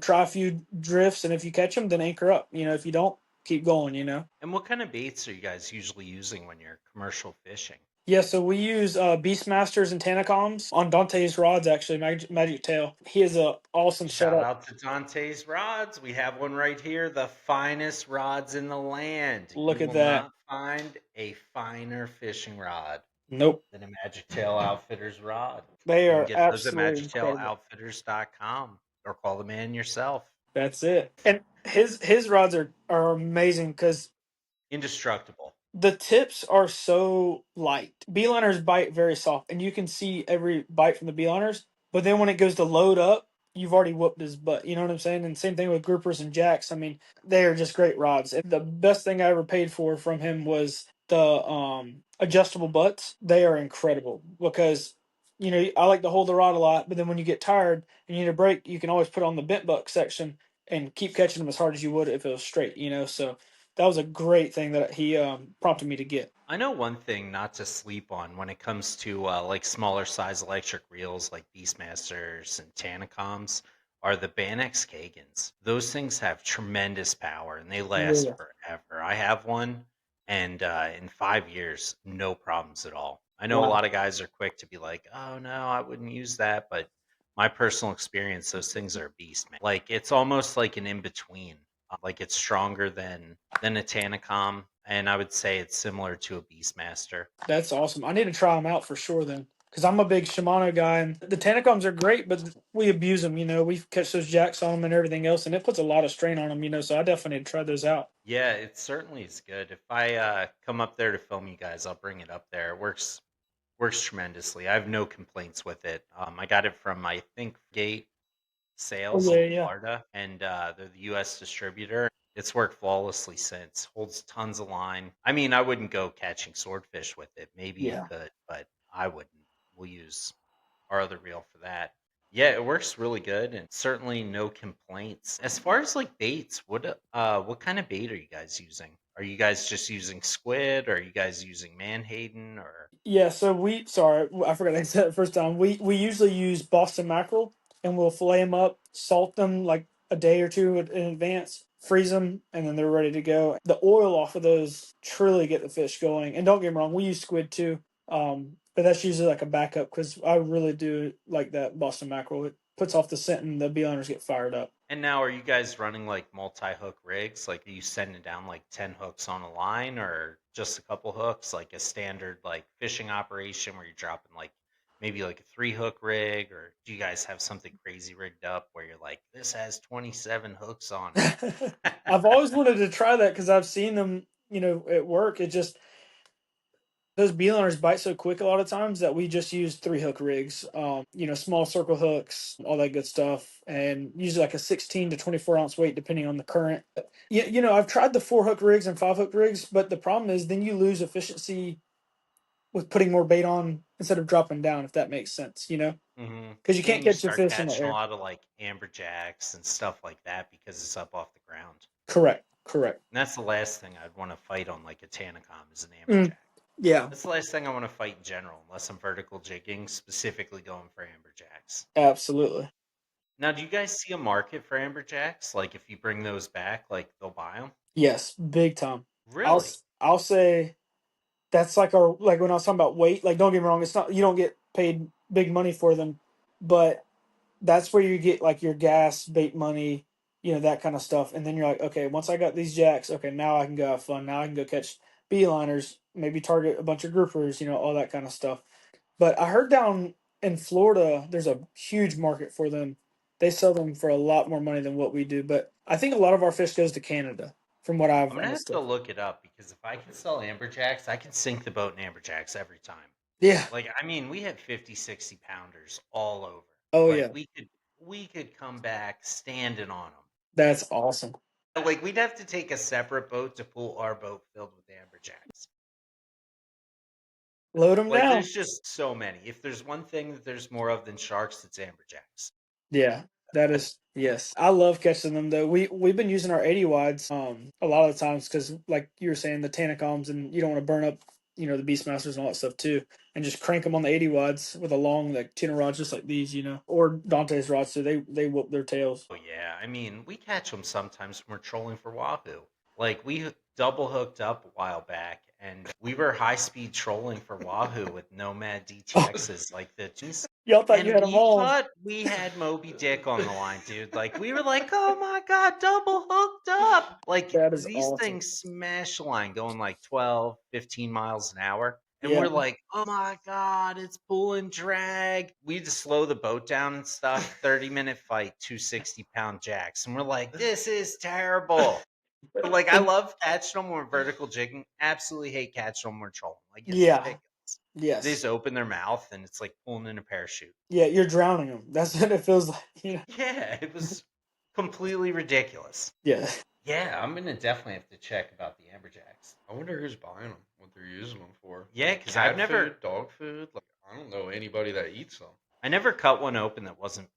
try a few drifts. And if you catch them, then anchor up. If you don't, keep going. And what kind of baits are you guys usually using when you're commercial fishing? Yeah, so we use Beast Masters and Tanacoms on Dante's rods. Actually, Magic Tail. He has a awesome Shout setup. out to Dante's Rods. We have one right here, the finest rods in the land. You Look at will that. not find a finer fishing rod Nope, than a Magic Tail Outfitters rod. they You can are get those at absolutely incredible. magictailoutfitters.com or call the man yourself. That's it. And his rods are amazing, because Indestructible. the tips are so light. Beeliners bite very soft, and you can see every bite from the beeliners. But then when it goes to load up, you've already whooped his butt. You know what I'm saying? And same thing with groupers and jacks. I mean, they are just great rods. And the best thing I ever paid for from him was the adjustable butts. They are incredible, because I like to hold the rod a lot, but then when you get tired and you need a break, you can always put on the bent buck section and keep catching them as hard as you would if it was straight. So that was a great thing that he prompted me to get. I know one thing not to sleep on when it comes to like smaller size electric reels like Beastmasters and Tanacoms are the Banex Kagans. Those things have tremendous power and they last Yeah. forever. I have one, and in 5 years, no problems at all. I know a Wow. lot of guys are quick to be like, "Oh no, I wouldn't use that," but my personal experience, those things are a beast, man. Like it's almost like an in between. Like it's stronger than a Tanacom, and I would say it's similar to a Beastmaster. That's awesome. I need to try them out for sure then, because I'm a big Shimano guy, and the Tanacoms are great, but we abuse them. We catch those jacks on them and everything else, and it puts a lot of strain on them. So I definitely need to try those out. Yeah, it certainly is good. If I come up there to film you guys, I'll bring it up there. It works tremendously. I have no complaints with it. I got it from I think Gate Oh Sales yeah, in yeah, yeah. Florida, and they're the U.S. distributor. It's worked flawlessly since. Holds tons of line. I mean, I wouldn't go catching swordfish with it. Maybe you Yeah. could, but I wouldn't. We'll use our other reel for that. Yeah, it works really good and certainly no complaints. As far as like baits, what kind of bait are you guys using? Are you guys just using squid or are you guys using Manhattan or Yeah, so sorry, I forgot I said it the first time. We usually use Boston mackerel, and we'll fillet them up, salt them like a day or two in advance, freeze them, and then they're ready to go. The oil off of those truly get the fish going. And don't get me wrong, we use squid too, but that's usually like a backup, because I really do like that Boston mackerel. It puts off the scent, and the beeliners get fired up. and now are you guys running like multi-hook rigs? Like are you sending down like 10 hooks on a line or just a couple hooks like a standard like fishing operation where you're dropping like maybe like a 3 hook rig or do you guys have something crazy rigged up where you're like this has 27 hooks on it? I've always wanted to try that, because I've seen them, at work. It just those beeliners bite so quick a lot of times that we just use 3 hook rigs, small circle hooks, all that good stuff, and usually like a 16 to 24 ounce weight depending on the current. Yeah, I've tried the 4 hook rigs and 5 hook rigs, but the problem is then you lose efficiency with putting more bait on instead of dropping down, if that makes sense, Mhm. because you Yeah, can't and you catch the start fish in the catching a air. lot of, like, amberjacks and stuff like that because it's up off the ground. Correct, correct. And that's the last thing I'd wanna fight on, like, a Tanacom is an Mm, amberjack. yeah, That's the last thing I wanna fight in general, unless I'm vertical jigging, specifically going for amberjacks. absolutely. Now, do you guys see a market for amberjacks? Like, if you bring those back, like, they'll buy them? Yes, big time. Really? I'll say that's like when I was talking about weight. Like, don't get me wrong, it's not, you don't get paid big money for them, but that's where you get like your gas bait money, that kind of stuff. And then you're like, okay, once I got these jacks, okay, now I can go have fun. Now I can go catch beeliners, maybe target a bunch of groupers, all that kind of stuff. But I heard down in Florida, there's a huge market for them. They sell them for a lot more money than what we do. But I think a lot of our fish goes to Canada, from what I've I'm gonna have to understood. look it up because if I can sell amberjacks, I can sink the boat in amberjacks every time. Yeah. Like, I mean, we had 50, 60 pounders all over. Oh Like, yeah. we could come back standing on them. That's awesome. Like, we'd have to take a separate boat to pull our boat filled with amberjacks. Load them Like, down. there's just so many. If there's one thing that there's more of than sharks, it's amberjacks. Yeah, that is yes. I love catching them though. We've been using our 80 wides a lot of the times because like you were saying the Tanacoms and you don't want to burn up the Beastmasters and all that stuff too, and just crank them on the 80 wides with a long like tuna rod just like these, or Dante's rods too. They whoop their tails. Oh yeah, I mean, we catch them sometimes when we're trolling for wahoo. Like double hooked up a while back, and we were high speed trolling for wahoo with Nomad DTXs, like the twos, Y'all thought you and had them we all. thought we had Moby Dick on the line, dude. Like we were like, oh my god, double hooked up! Like That is these awesome. things smash the line, going like 12, 15 miles an hour. And Yeah, we're like, oh my God, it's pulling drag. We just slow the boat down and stuff. 30-minute fight, 260-pound jacks. And we're like, this is terrible. But like, I and love catching them when we're vertical jigging. Absolutely hate catching them when we're trolling. Like, it's yeah, ridiculous. They yes, just open their mouth and it's like pulling in a parachute. yeah. You're drowning them. That's what it feels like. Yeah, it was completely ridiculous. Yeah. Yeah, I'm gonna definitely have to check about the amberjacks. I wonder who's buying them, what they're using them for. Yeah, Like because I've cat never food, dog food. Like I don't know anybody that eats them. I never cut one open that wasn't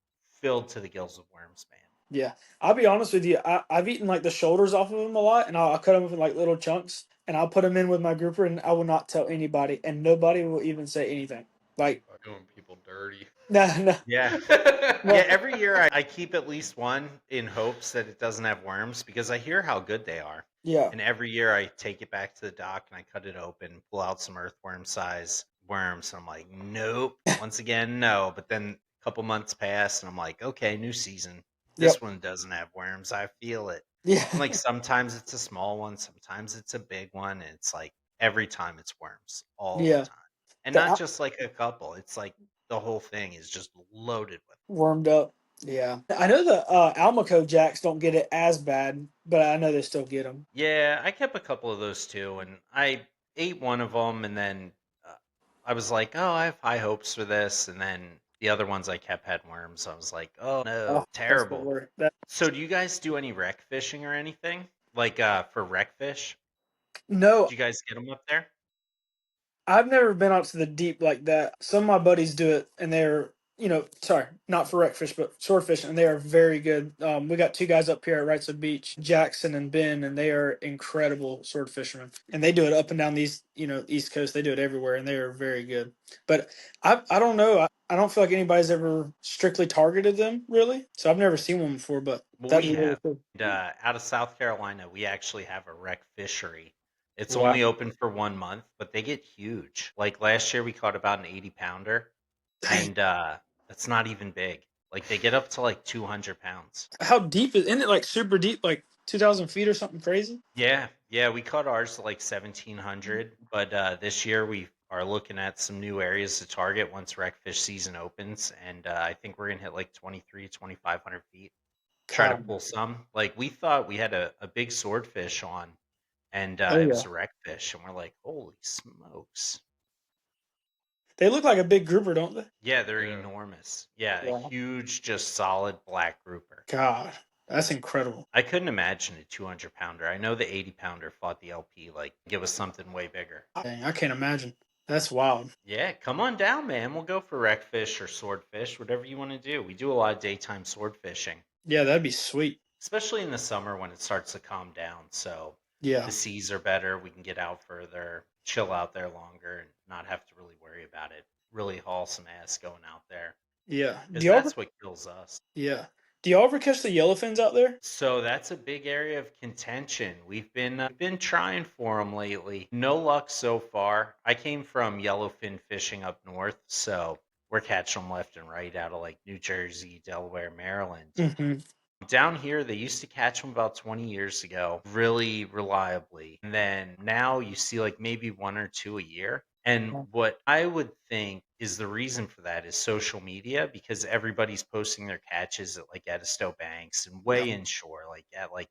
filled to the gills with worms, man. Yeah, I'll be honest with you. I've eaten like the shoulders off of them a lot, and I'll cut them up in like little chunks, and I'll put them in with my grouper, and I will not tell anybody, and nobody will even say anything. Like, By doing people dirty. no, no, Yeah. Yeah, no. every year I keep at least one in hopes that it doesn't have worms because I hear how good they are. Yeah, And every year I take it back to the dock and I cut it open, pull out some earthworm size worms. And I'm like, nope. Once again, no. But then a couple months pass and I'm like, okay, new season. yep, This one doesn't have worms. I feel it. yeah, And like sometimes it's a small one, sometimes it's a big one. And it's like every time it's worms all the yeah. time. And The not just like a couple, it's like the whole thing is just loaded with. wormed up. Yeah, I know the Almaco jacks don't get it as bad, but I know they still get them. Yeah, I kept a couple of those too, and I ate one of them, and then uh, I was like, "Oh, I have high hopes for this," and then the other ones I kept had worms. I was like, "Oh Oh, no, that's the terrible." word. That So, do you guys do any wreck fishing or anything? Like for wreck fish? no, Do you guys get them up there? I've never been out to the deep like that. Some of my buddies do it, and they're sorry, not for wreckfish, but swordfish, and they are very good. We got two guys up here at Wrightsville Beach, Jackson and Ben, and they are incredible sword fishermen, and they do it up and down these East Coast. They do it everywhere, and they are very good. But I don't know. I don't feel like anybody's ever strictly targeted them really, so I've never seen one before. But Well, that'd we be really have. cool. And, out of South Carolina, we actually have a wreck fishery. It's Wow. only open for 1 month, but they get huge. Like last year, we caught about an 80 pounder, Dang. and that's not even big. Like they get up to like 200 pounds. How deep isn't it? Like super deep, like 2,000 feet or something crazy? Yeah, yeah, we caught ours to like 1,700, but this year we are looking at some new areas to target once wreckfish season opens, and I think we're gonna hit like 23, 2,500 feet. Try to God. pull some. Like we thought we had a big swordfish on, and Oh it yeah. was a wreckfish, and we're like, holy smokes! They look like a big grouper, don't they? Yeah, they're Yeah. enormous. Yeah, a Yeah. huge, just solid black grouper. God, that's incredible. I couldn't imagine a 200 pounder. I know the 80 pounder fought the LP like it was something way bigger. Dang, I can't imagine. That's wild. Yeah, come on down, man. We'll go for wreckfish or swordfish, whatever you want to do. We do a lot of daytime sword fishing, Yeah, that'd be sweet. especially in the summer when it starts to calm down. So the Yeah. seas are better. We can get out further, chill out there longer, and not have to really worry about it. Really haul some ass going out there Yeah. because Do y'all ever, that's what kills us. yeah. Do y'all ever catch the yellowfins out there? So that's a big area of contention. We've been trying for them lately. No luck so far. I came from yellowfin fishing up north, so we're catching them left and right out of like New Jersey, Delaware, Maryland. Mm-hmm. Down here, they used to catch them about 20 years ago, really reliably. And then now you see like maybe one or two a year. And what I would think is the reason for that is social media because everybody's posting their catches at like Edisto Banks and Yeah. way inshore, like at like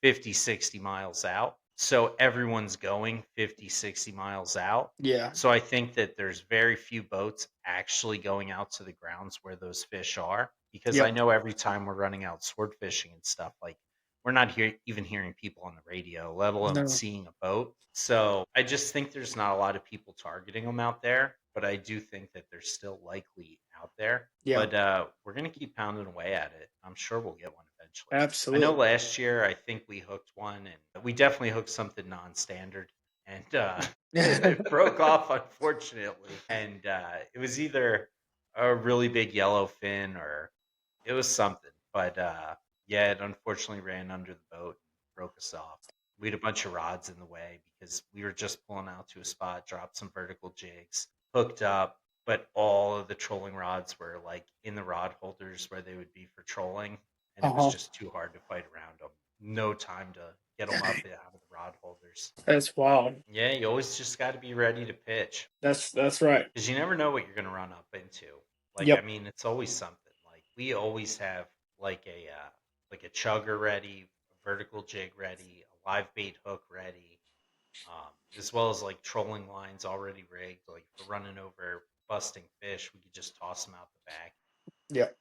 50, 60 miles out. So everyone's going 50, 60 miles out. Yeah. So I think that there's very few boats actually going out to the grounds where those fish are because I Yep. know every time we're running out sword fishing and stuff, like we're not even hearing people on the radio, let alone No. seeing a boat. So I just think there's not a lot of people targeting them out there, but I do think that they're still likely out there. Yeah. But we're gonna keep pounding away at it. I'm sure we'll get one eventually. I know Absolutely. last year I think we hooked one, and we definitely hooked something non-standard, and it broke off unfortunately. And it was either a really big yellowfin or it was something, but, yeah, it unfortunately ran under the boat and broke us off. We had a bunch of rods in the way because we were just pulling out to a spot, dropped some vertical jigs, hooked up, but all of the trolling rods were, like, in the rod holders where they would be for trolling, and it was Uh-huh. just too hard to fight around them. No time to get them up and out of the rod holders. That's wild. Yeah, you always just gotta be ready to pitch. That's right. Because you never know what you're gonna run up into. Like, I Yep. mean, it's always something. Like, we always have like a chugger ready, a vertical jig ready, a live bait hook ready, as well as like trolling lines already rigged. Like, if we're running over busting fish, we could just toss them out the back. Yep.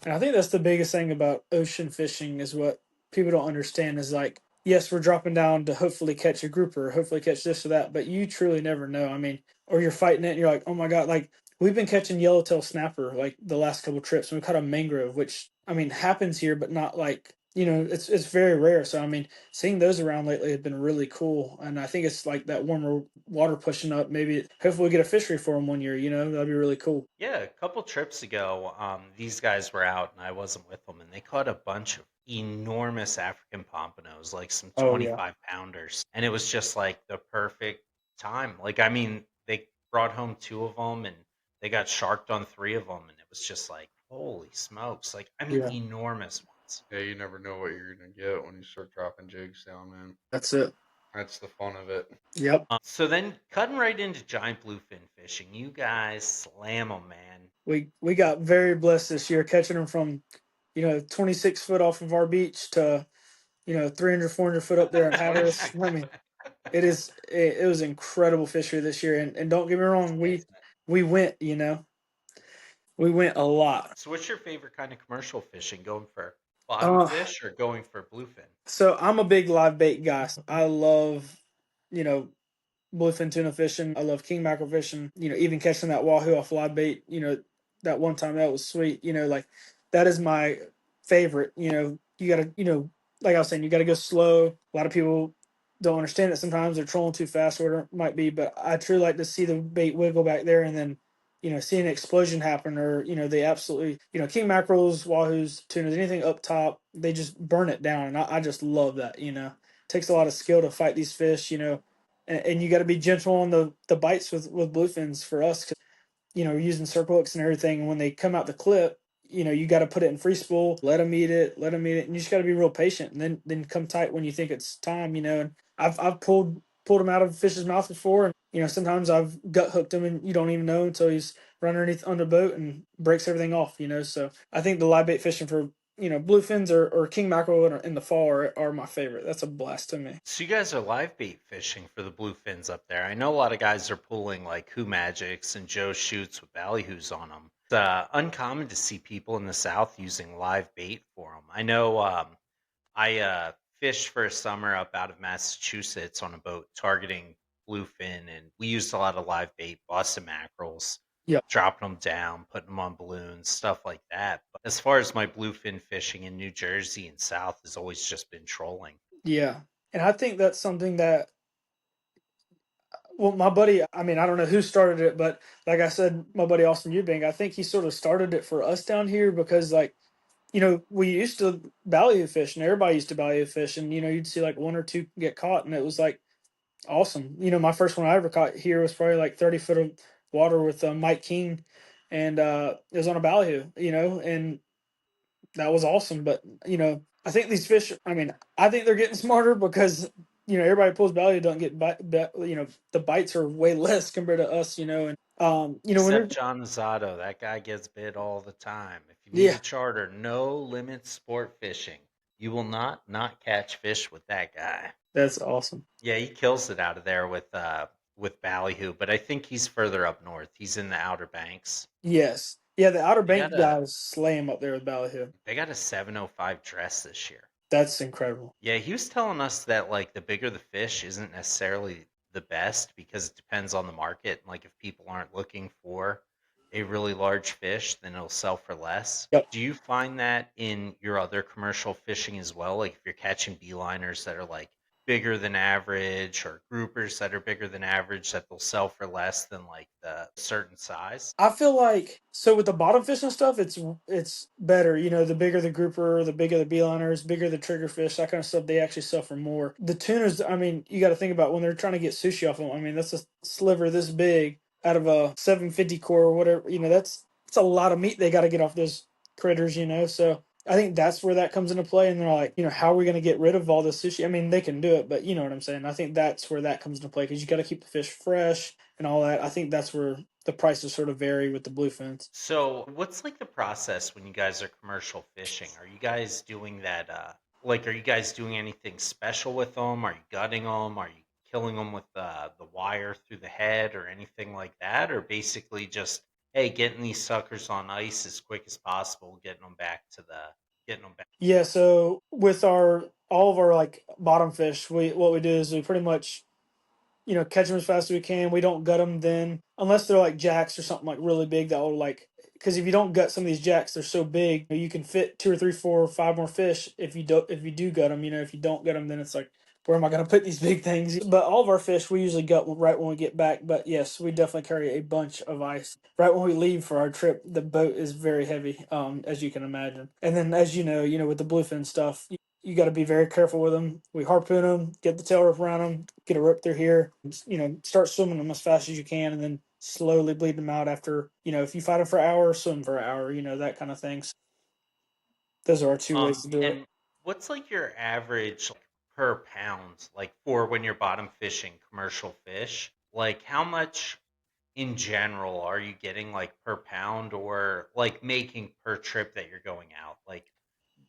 And I think that's the biggest thing about ocean fishing is what people don't understand is like, yes, we're dropping down to hopefully catch a grouper, hopefully catch this or that, but you truly never know. I mean, or you're fighting it and you're like, oh my God, like we've been catching yellowtail snapper like the last couple trips and we caught a mangrove, which I mean happens here, but not like, it's very rare. So I mean, seeing those around lately have been really cool. And I think it's like that warmer water pushing up. Maybe hopefully we get a fishery for them one year, that'd be really cool. Yeah, a couple trips ago, these guys were out and I wasn't with them, and they caught a bunch of enormous African pompanos, like some Oh yeah. 25 pounders. And it was just like the perfect time. Like, I mean, they brought home two of them and they got sharked on three of them. And it was just like, holy smokes. Like, I mean, Yeah. enormous ones. Yeah, you never know what you're gonna get when you start dropping jigs down, man. That's it. That's the fun of it. Yep. So then cutting right into giant bluefin fishing, you guys slam them, man. We got very blessed this year catching them from 26 foot off of our beach to 300 400 foot up there in Hatteras. I mean it was incredible fishery this year, and don't get me wrong, we went, we went a lot. So what's your favorite kind of commercial fishing? Going for bottom uh fish or going for bluefin? so I'm a big live bait guy. I love you know bluefin tuna fishing. I love king mackerel fishing. Even catching that wahoo off live bait. That one time that was sweet. Like that is my favorite. You gotta, like I was saying, you gotta go slow. A lot of people don't understand it. Sometimes they're trolling too fast, or whatever it might be. But I truly like to see the bait wiggle back there, and then see an explosion happen, or they absolutely, king mackerels, wahoos, tunas, anything up top, they just burn it down, and I just love that. Takes a lot of skill to fight these fish. And you got to be gentle on the bites with bluefins for us because using circle hooks and everything. And when they come out the clip, you got to put it in free spool, let them eat it, and you just got to be real patient. And then come tight when you think it's time. And I've pulled them out of a fish's mouth before, and sometimes I've gut hooked him, and you don't even know until he's running underneath on the boat and breaks everything off. So I think the live bait fishing for bluefins or king mackerel in the fall are my favorite. That's a blast to me. So you guys are live bait fishing for the bluefins up there. I know a lot of guys are pulling like Who Magics and Joe Shoots with ballyhoos on them. It's uncommon to see people in the South using live bait for them. I know I fished for a summer up out of Massachusetts on a boat targeting bluefin, and we used a lot of live bait, Boston mackerels, Yeah. dropping them down, putting them on balloons, stuff like that. But as far as my bluefin fishing in New Jersey and South has always just been trolling. Yeah. And I think that's something that, well, my buddy, I mean, I don't know who started it, but like I said, my buddy Austin Eubank, I think he sort of started it for us down here because, like, we used to ballyhoo fish and everybody used to ballyhoo fish, and, you'd see like one or two get caught, and it was like awesome. My first one I ever caught here was probably like 30 foot of water with Mike King, and it was on a ballyhoo, and that was awesome. But I think these fish, I mean, I think they're getting smarter because everybody pulls ballyhoo don't get the bites are way less compared to us, and when Except John Zotto, that guy gets bit all the time. If you need yeah, a charter, no limit sport fishing. You will not catch fish with that guy. that's awesome. Yeah, he kills it out of there with ballyhoo, but I think he's further up north. He's in the Outer Banks. Yes, yeah, the Outer They got Banks a guys slay him up there with ballyhoo. they got a 705 dress this year. That's incredible. Yeah, he was telling us that like the bigger the fish isn't necessarily the best because it depends on the market. Like if people aren't looking for a really large fish, then it'll sell for less. Yep. Do you find that in your other commercial fishing as well? Like if you're catching beeliners that are like bigger than average or groupers that are bigger than average that they'll sell for less than like the certain size? I feel like so with the bottom fish and stuff, it's better. The bigger the grouper, the bigger the beeliners, bigger the triggerfish, that kind of stuff. They actually suffer more. The tunas, I mean, you got to think about when they're trying to get sushi off them. I mean, that's a sliver this big out of a 750 core or whatever. That's a lot of meat they got to get off those critters. So I think that's where that comes into play. And they're like, how are we going to get rid of all this sushi? I mean, they can do it, but you know what I'm saying. I think that's where that comes into play because you got to keep the fish fresh and all that. I think that's where the prices sort of vary with the bluefins. So, what's like the process when you guys are commercial fishing? Are you guys doing that? Like, are you guys doing anything special with them? Are you gutting them? Are you killing them with the wire through the head or anything like that? Or basically just, hey, getting these suckers on ice as quick as possible, getting them back. Yeah, so with our all of our like bottom fish, what we do is we pretty much catch them as fast as we can. We don't gut them then, unless they're like jacks or something like really big that will because if you don't gut some of these jacks, they're so big you can fit two or three, four, or five more fish if you do gut them. If you don't gut them, then it's like where am I going to put these big things? But all of our fish we usually gut right when we get back. But yes, we definitely carry a bunch of ice right when we leave for our trip. The boat is very heavy, as you can imagine. And then as with the bluefin stuff, you got to be very careful with them. We harpoon them, get the tail rope around them, get a rope through here, start swimming them as fast as you can, and then slowly bleed them out after, if you fight them for an hour, swim for an hour, that kind of thing. So those are our two ways to do it. And what's like your average like, per pound, like for when you're bottom fishing commercial fish? Like, how much in general are you getting like per pound or like making per trip that you're going out? Like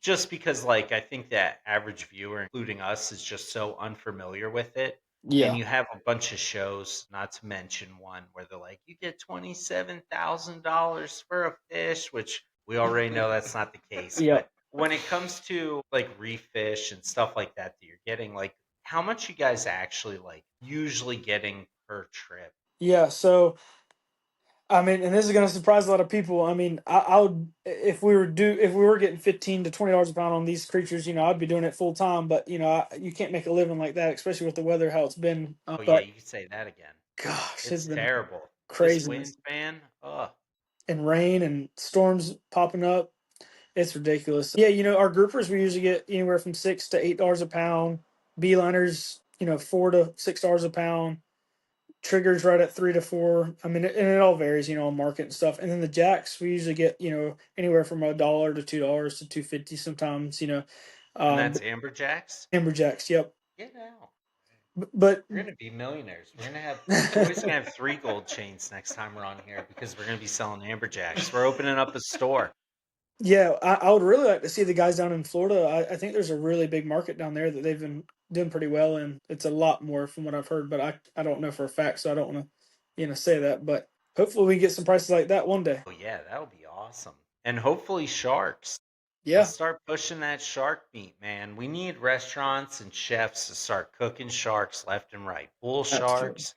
just because like I think that average viewer, including us, is just so unfamiliar with it. And Yeah. you have a bunch of shows, not to mention one where they're like, you get $27,000 for a fish, which we already know that's not the case. Yeah. But when it comes to like reef fish and stuff like that you're getting, like how much you guys actually like usually getting per trip? Yeah. So I mean, and this is going to surprise a lot of people. I mean, I would if we were getting $15 to $20 a pound on these creatures, I'd be doing it full time. But you can't make a living like that, especially with the weather how it's been. Oh yeah, But you could say that again. gosh, it's It's been terrible. This craziness wingspan, oh, and rain and storms popping up. It's ridiculous. Yeah, our groupers we usually get anywhere from $6 to $8 a pound. Beeliners, $4 to $6 a pound. Triggers right at 3 to 4. I mean, and it all varies, on market and stuff. And then the jacks we usually get, anywhere from $1 to $2 to 250 sometimes. and Um, that's amberjacks. amberjacks. Yep. Get out. But We're gonna be millionaires. We're gonna have Joey's gonna have 3 gold chains next time we're on here because we're gonna be selling amberjacks. We're opening up a store. yeah, I would really like to see the guys down in Florida. I think there's a really big market down there that they've been doing pretty well in. It's a lot more from what I've heard, but I don't know for a fact, so I don't want to, say that. But hopefully we get some prices like that one day. Oh yeah, that would be awesome. And hopefully sharks. Let's Yeah, start pushing that shark meat, man. We need restaurants and chefs to start cooking sharks left and right. Bull absolutely. sharks,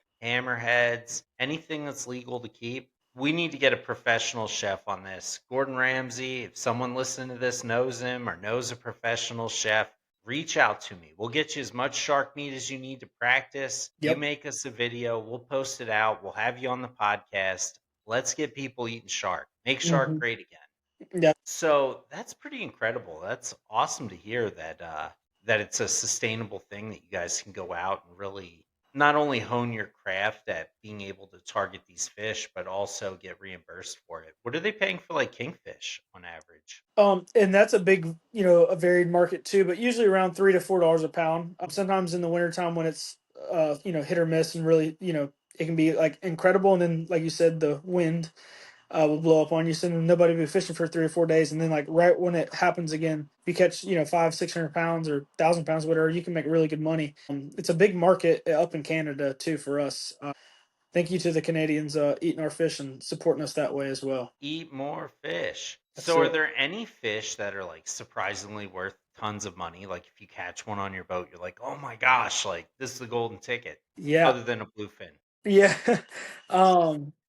hammerheads, anything that's legal to keep. We need to get a professional chef on this. Gordon Ramsay, if someone listening to this knows him or knows a professional chef, reach out to me. We'll get you as much shark meat as you need to practice. You Yep. make us a video, we'll post it out, we'll have you on the podcast. Let's get people eating shark. Make shark Hmm. great again. Yeah. So that's pretty incredible. That's awesome to hear that that it's a sustainable thing that you guys can go out and really not only hone your craft at being able to target these fish, but also get reimbursed for it. What are they paying for like kingfish on average? And that's a big, a varied market too, but usually around $3 to $4 a pound. Sometimes in the wintertime when it's, hit or miss and really, it can be like incredible. And then, like you said, the wind will blow up on you. So then nobody will be fishing for 3 or 4 days. And then like right when it happens again, if you catch, 500-600 pounds or 1,000 pounds, whatever, you can make really good money. It's a big market up in Canada too for us. Thank you to the Canadians eating our fish and supporting us that way as well. Eat more fish. That's So are it. there any fish that are like surprisingly worth tons of money? Like if you catch one on your boat, you're like, "Oh my gosh, like this is the golden ticket." Yeah. Other than a bluefin. Yeah.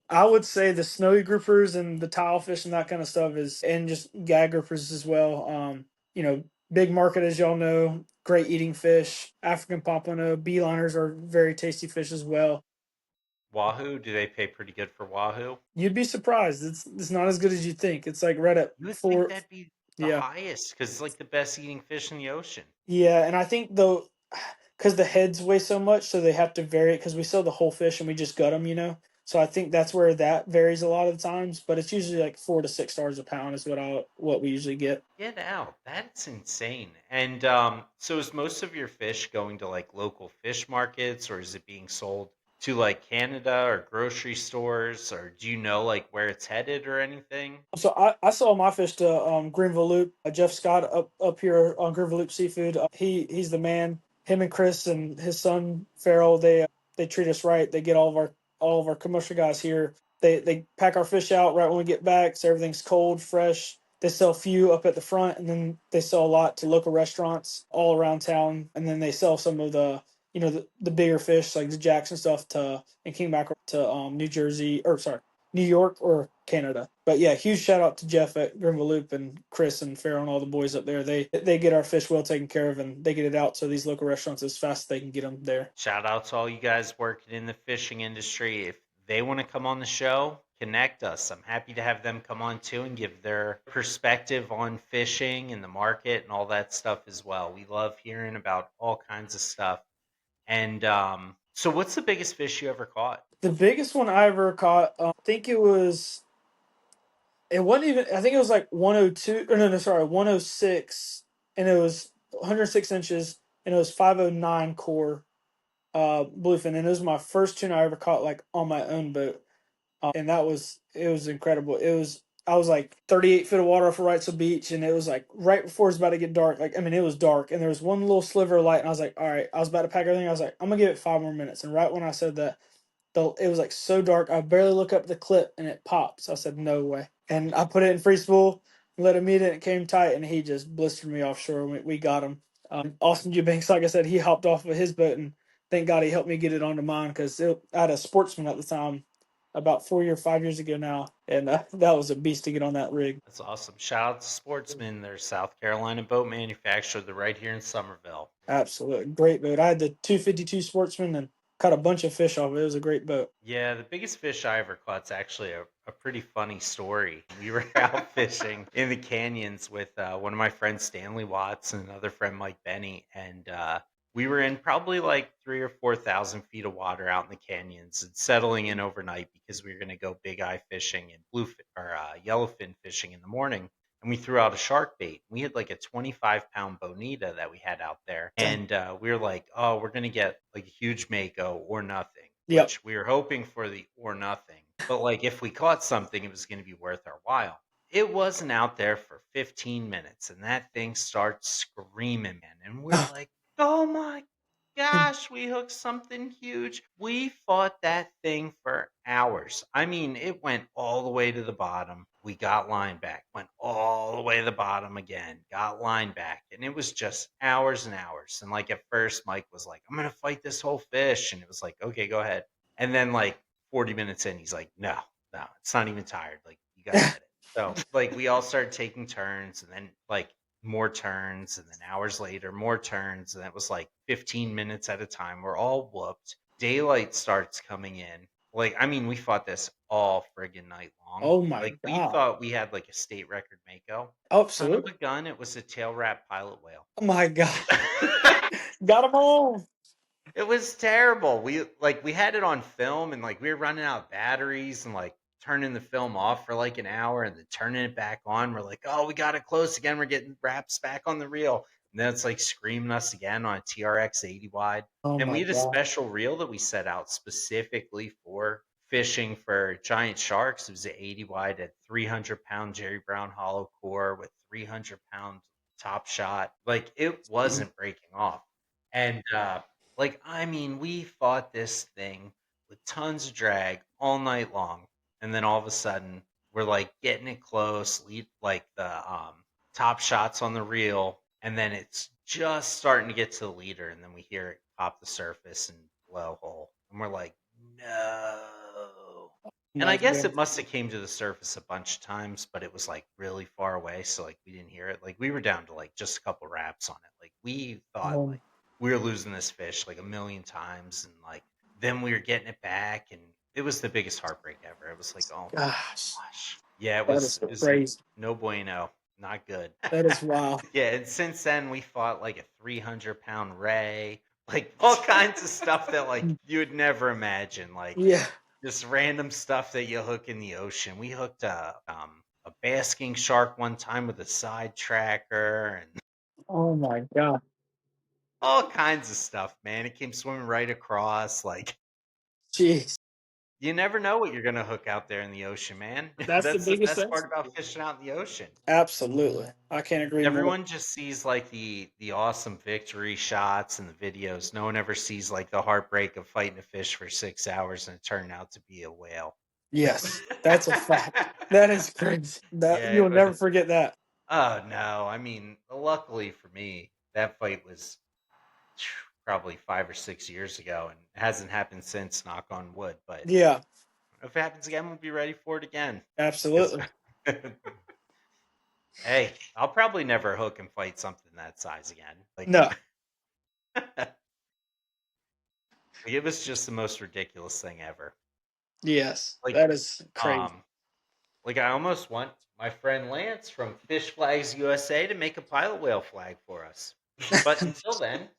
I would say the snowy groupers and the tilefish and that kind of stuff and just gag groupers as well. Big market, as y'all know, great eating fish. African pompano, beeliners are very tasty fish as well. Wahoo, do they pay pretty good for wahoo? You'd be surprised. It's not as good as you think. It's like right at You would think four. that'd be the Yeah. highest because it's like the best eating fish in the ocean. Yeah, and I think though, because the heads weigh so much, so they have to vary it because we sell the whole fish and we just gut them. So I think that's where that varies a lot of the times, but it's usually like $4 to $6 a pound is what we usually get. Get out. That's insane. And so is most of your fish going to like local fish markets or is it being sold to like Canada or grocery stores or do you know like where it's headed or anything? So I sell my fish to Greenville Loop. Jeff Scott up here on Greenville Loop Seafood. He's the man. Him and Chris and his son Farrell. They treat us right. They get all of our commercial guys here. They pack our fish out right when we get back, so everything's cold, fresh. They sell a few up at the front, and then they sell a lot to local restaurants all around town. And then they sell some of the bigger fish like the Jackson stuff to and King mackerel to New Jersey or sorry New York or Canada. But yeah, huge shout out to Jeff at Greenville Loop and Chris and Farrell and all the boys up there. They get our fish well taken care of and they get it out to these local restaurants as fast as they can get them there. Shout out to all you guys working in the fishing industry. If they want to come on the show, connect us. I'm happy to have them come on too and give their perspective on fishing and the market and all that stuff as well. We love hearing about all kinds of stuff. And so, what's the biggest fish you ever caught? The biggest one I ever caught, I think it was. It wasn't even. I think it was like 102. Or no, sorry, 106, and it was 106 inches, and it was 509 core bluefin, and it was my first tuna I ever caught like on my own boat. And it was incredible. I was like 38 feet of water off of Wrightsville Beach, and it was like right before it was about to get dark. Like I mean, it was dark, and there was one little sliver of light, and I was like, all right, I was about to pack everything. I was like, I'm gonna give it 5 more minutes, and right when I said that, it was like so dark, I barely look up the clip, and it popped. So I said, no way, and I put it in free spool, let him eat it, and it came tight, and he just blistered me offshore. And we got him. Austin Eubanks, like I said, he hopped off of his boat, and thank God he helped me get it onto mine because I had a Sportsman at the time about 4 or 5 years ago now, and that was a beast to get on that rig. That's awesome. Shout out to Sportsman. They're South Carolina boat manufacturer. They're right here in Somerville. Absolutely great boat. I had the 252 Sportsman and caught a bunch of fish off it. It was a great boat. Yeah, the biggest fish I ever caught's actually a pretty funny story. We were out fishing in the canyons with one of my friends, Stanley Watts, and another friend, Mike Benny, and we were in probably like 3 or 4 thousand feet of water out in the canyons and settling in overnight because we were going to go big eye fishing and yellowfin fishing in the morning. And we threw out a shark bait. We had like a 25-pound bonita that we had out there, and we were like, "Oh, we're gonna get like a huge mako or nothing," Yep. which we were hoping for the or nothing. But like if we caught something, it was going to be worth our while. It wasn't out there for 15 minutes, and that thing starts screaming, man. And we're like, "Oh my gosh, we hooked something huge." We fought that thing for hours. I mean, it went all the way to the bottom. We got line back, went all the way to the bottom again, got line back. And it was just hours and hours. And like at first, Mike was like, "I'm going to fight this whole fish." And it was like, "Okay, go ahead." And then like 40 minutes in, he's like, "No, no, it's not even tired. Like, you got to let it." So like we all started taking turns and then like more turns and then hours later more turns and it was like 15 minutes at a time. We're all whooped. Daylight starts coming in. Like I mean we fought this all friggin' night long. Oh my Like we God. thought we had like a state record mako. Son of Absolutely. a gun, it was a tail wrap pilot whale. Oh my God. Got them all. It was terrible. We had it on film and like we were running out of batteries and like turning the film off for like an hour and then turning it back on. We're like, oh, we got it close again. We're getting wraps back on the reel. And then it's like screaming us again on a TRX 80 wide. Oh And we my had a god. special reel that we set out specifically for fishing for giant sharks. It was an 80 wide at 300-pound Jerry Brown hollow core with 300-pound top shot. Like it wasn't breaking off. And like, I mean, we fought this thing with tons of drag all night long, and then all of a sudden we're like getting it close, lead like the top shots on the reel, and then it's just starting to get to the leader, and then we hear it pop the surface and blow hole, and we're like, no. And I My guess it god. must have came to the surface a bunch of times, but it was like really far away, so like we didn't hear it. Like we were down to like just a couple wraps on it. Like we thought Oh like we were losing this fish like a million times, and like then we were getting it back, and it was the biggest heartbreak ever. It was like, oh my gosh. gosh, yeah, That is it was crazy. no bueno, not good. That is wild. Yeah, and since then we fought like a 300-pound ray, like all kinds of stuff that like you would never imagine, like Yeah. just random stuff that you hook in the ocean. We hooked a basking shark one time with a side tracker and Oh my god. all kinds of stuff, man. It came swimming right across. Like Jeez. you never know what you're gonna hook out there in the ocean, man. That's the That's the biggest best thing. part about fishing out in the ocean. Absolutely. I can't agree more. Everyone just sees like the awesome victory shots and the videos. No one ever sees like the heartbreak of fighting a fish for 6 hours and it turned out to be a whale. Yes. That's a fact. That is crazy. That Yeah, it you'll never was. forget that. Oh no, I mean, luckily for me, that fight was probably 5 or 6 years ago, and it hasn't happened since. Knock on wood. But Yeah, if it happens again, we'll be ready for it again. 'Cause- absolutely. hey, I'll probably never hook and fight something that size again. Like, No. it was just the most ridiculous thing ever. Yes. Like, That is crazy. um, like I almost want my friend Lance from Fish Flags USA to make a pilot whale flag for us. But until then,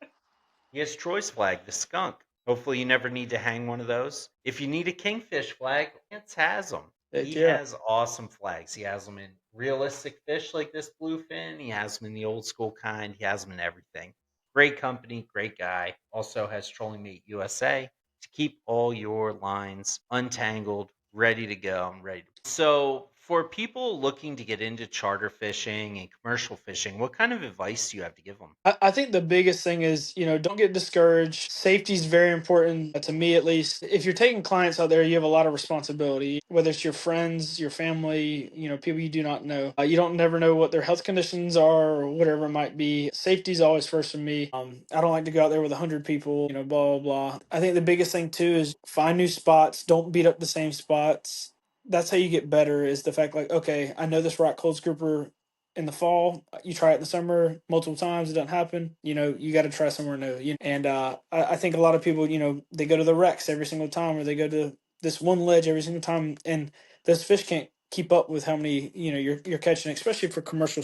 he has Troy's flag, the skunk. Hopefully, you never need to hang one of those. If you need a kingfish flag, Lance has them. Heck He yeah. has awesome flags. He has them in realistic fish like this bluefin. He has them in the old school kind. He has them in everything. Great company, great guy. Also has Trolling Mate USA to keep all your lines untangled, ready to go. I'm ready. So, for people looking to get into charter fishing and commercial fishing, what kind of advice do you have to give them? I think the biggest thing is, don't get discouraged. Safety is very important to me, at least. If you're taking clients out there, you have a lot of responsibility, whether it's your friends, your family, people you do not know. You don't never know what their health conditions are or whatever it might be. Safety is always first for me. I don't like to go out there with 100 people, blah, blah, blah. I think the biggest thing too is find new spots. Don't beat up the same spots. That's how you get better, is the fact like, okay, I know this rock cold grouper in the fall. You try it in the summer multiple times, it doesn't happen. You got to try somewhere new. And I think a lot of people, they go to the wrecks every single time, or they go to this one ledge every single time, and those fish can't keep up with how many you're catching, especially for commercial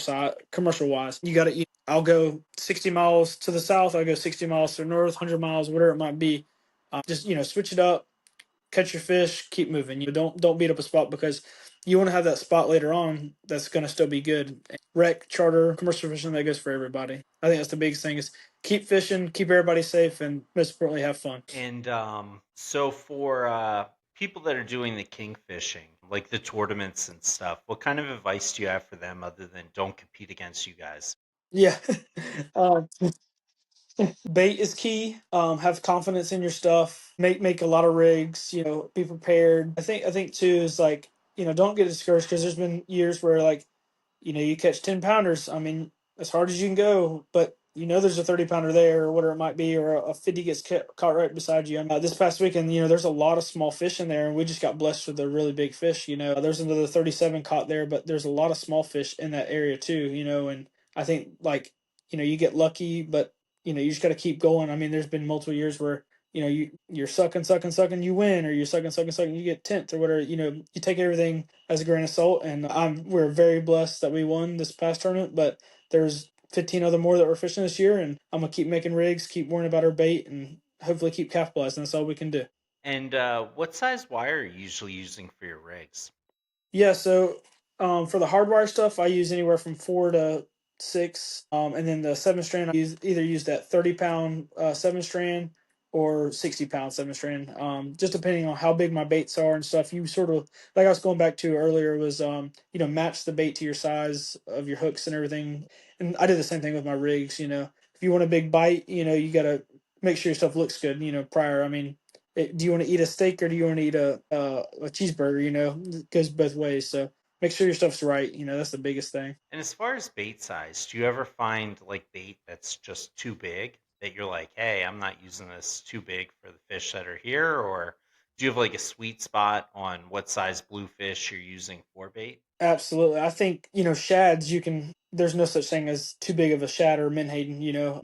wise. You got to. I'll go 60 miles to the south. I'll go 60 miles to the north, 100 miles, whatever it might be. Just switch it up, catch your fish, keep moving. You don't beat up a spot, because you want to have that spot later on that's going to still be good. Rec, charter, commercial fishing, that goes for everybody. I think that's the biggest thing, is keep fishing, keep everybody safe, and most importantly, have fun. And so for people that are doing the king fishing, like the tournaments and stuff, what kind of advice do you have for them other than don't compete against you guys? Yeah. um, Bait is key. Have confidence in your stuff. Make a lot of rigs. Be prepared. I think too is like, don't get discouraged, because there's been years where, like, you catch 10 pounders. I mean, as hard as you can go, but there's a 30 pounder there, or whatever it might be, or a 50 gets caught right beside you. This past weekend, there's a lot of small fish in there, and we just got blessed with a really big fish. There's another 37 caught there, but there's a lot of small fish in that area too. And I think, like, you get lucky, but you just got to keep going. I mean, there's been multiple years where you're sucking, sucking, sucking, you win, or you're sucking, sucking, sucking, you get 10th or whatever. You take everything as a grain of salt, and we're very blessed that we won this past tournament. But there's 15 other more that we're fishing this year, and I'm gonna keep making rigs, keep worrying about our bait, and hopefully keep capitalizing. That's all we can do. And what size wire are you usually using for your rigs? Yeah, so for the hardwire stuff, I use anywhere from 4 to 6, and then the 7 strand I use that 30 pound 7 strand or 60 pound 7 strand, just depending on how big my baits are and stuff. You sort of like I was going back to earlier was match the bait to your size of your hooks and everything. And I did the same thing with my rigs. If you want a big bite, you gotta make sure your stuff looks good. Prior. I mean, do you want to eat a steak or do you want to eat a cheeseburger? It goes both ways. So make sure your stuff's right. That's the biggest thing. And as far as bait size, do you ever find like bait that's just too big that you're like, hey, I'm not using this too big for the fish that are here? Or do you have like a sweet spot on what size bluefish you're using for bait? Absolutely. I think, shads, there's no such thing as too big of a shad or menhaden.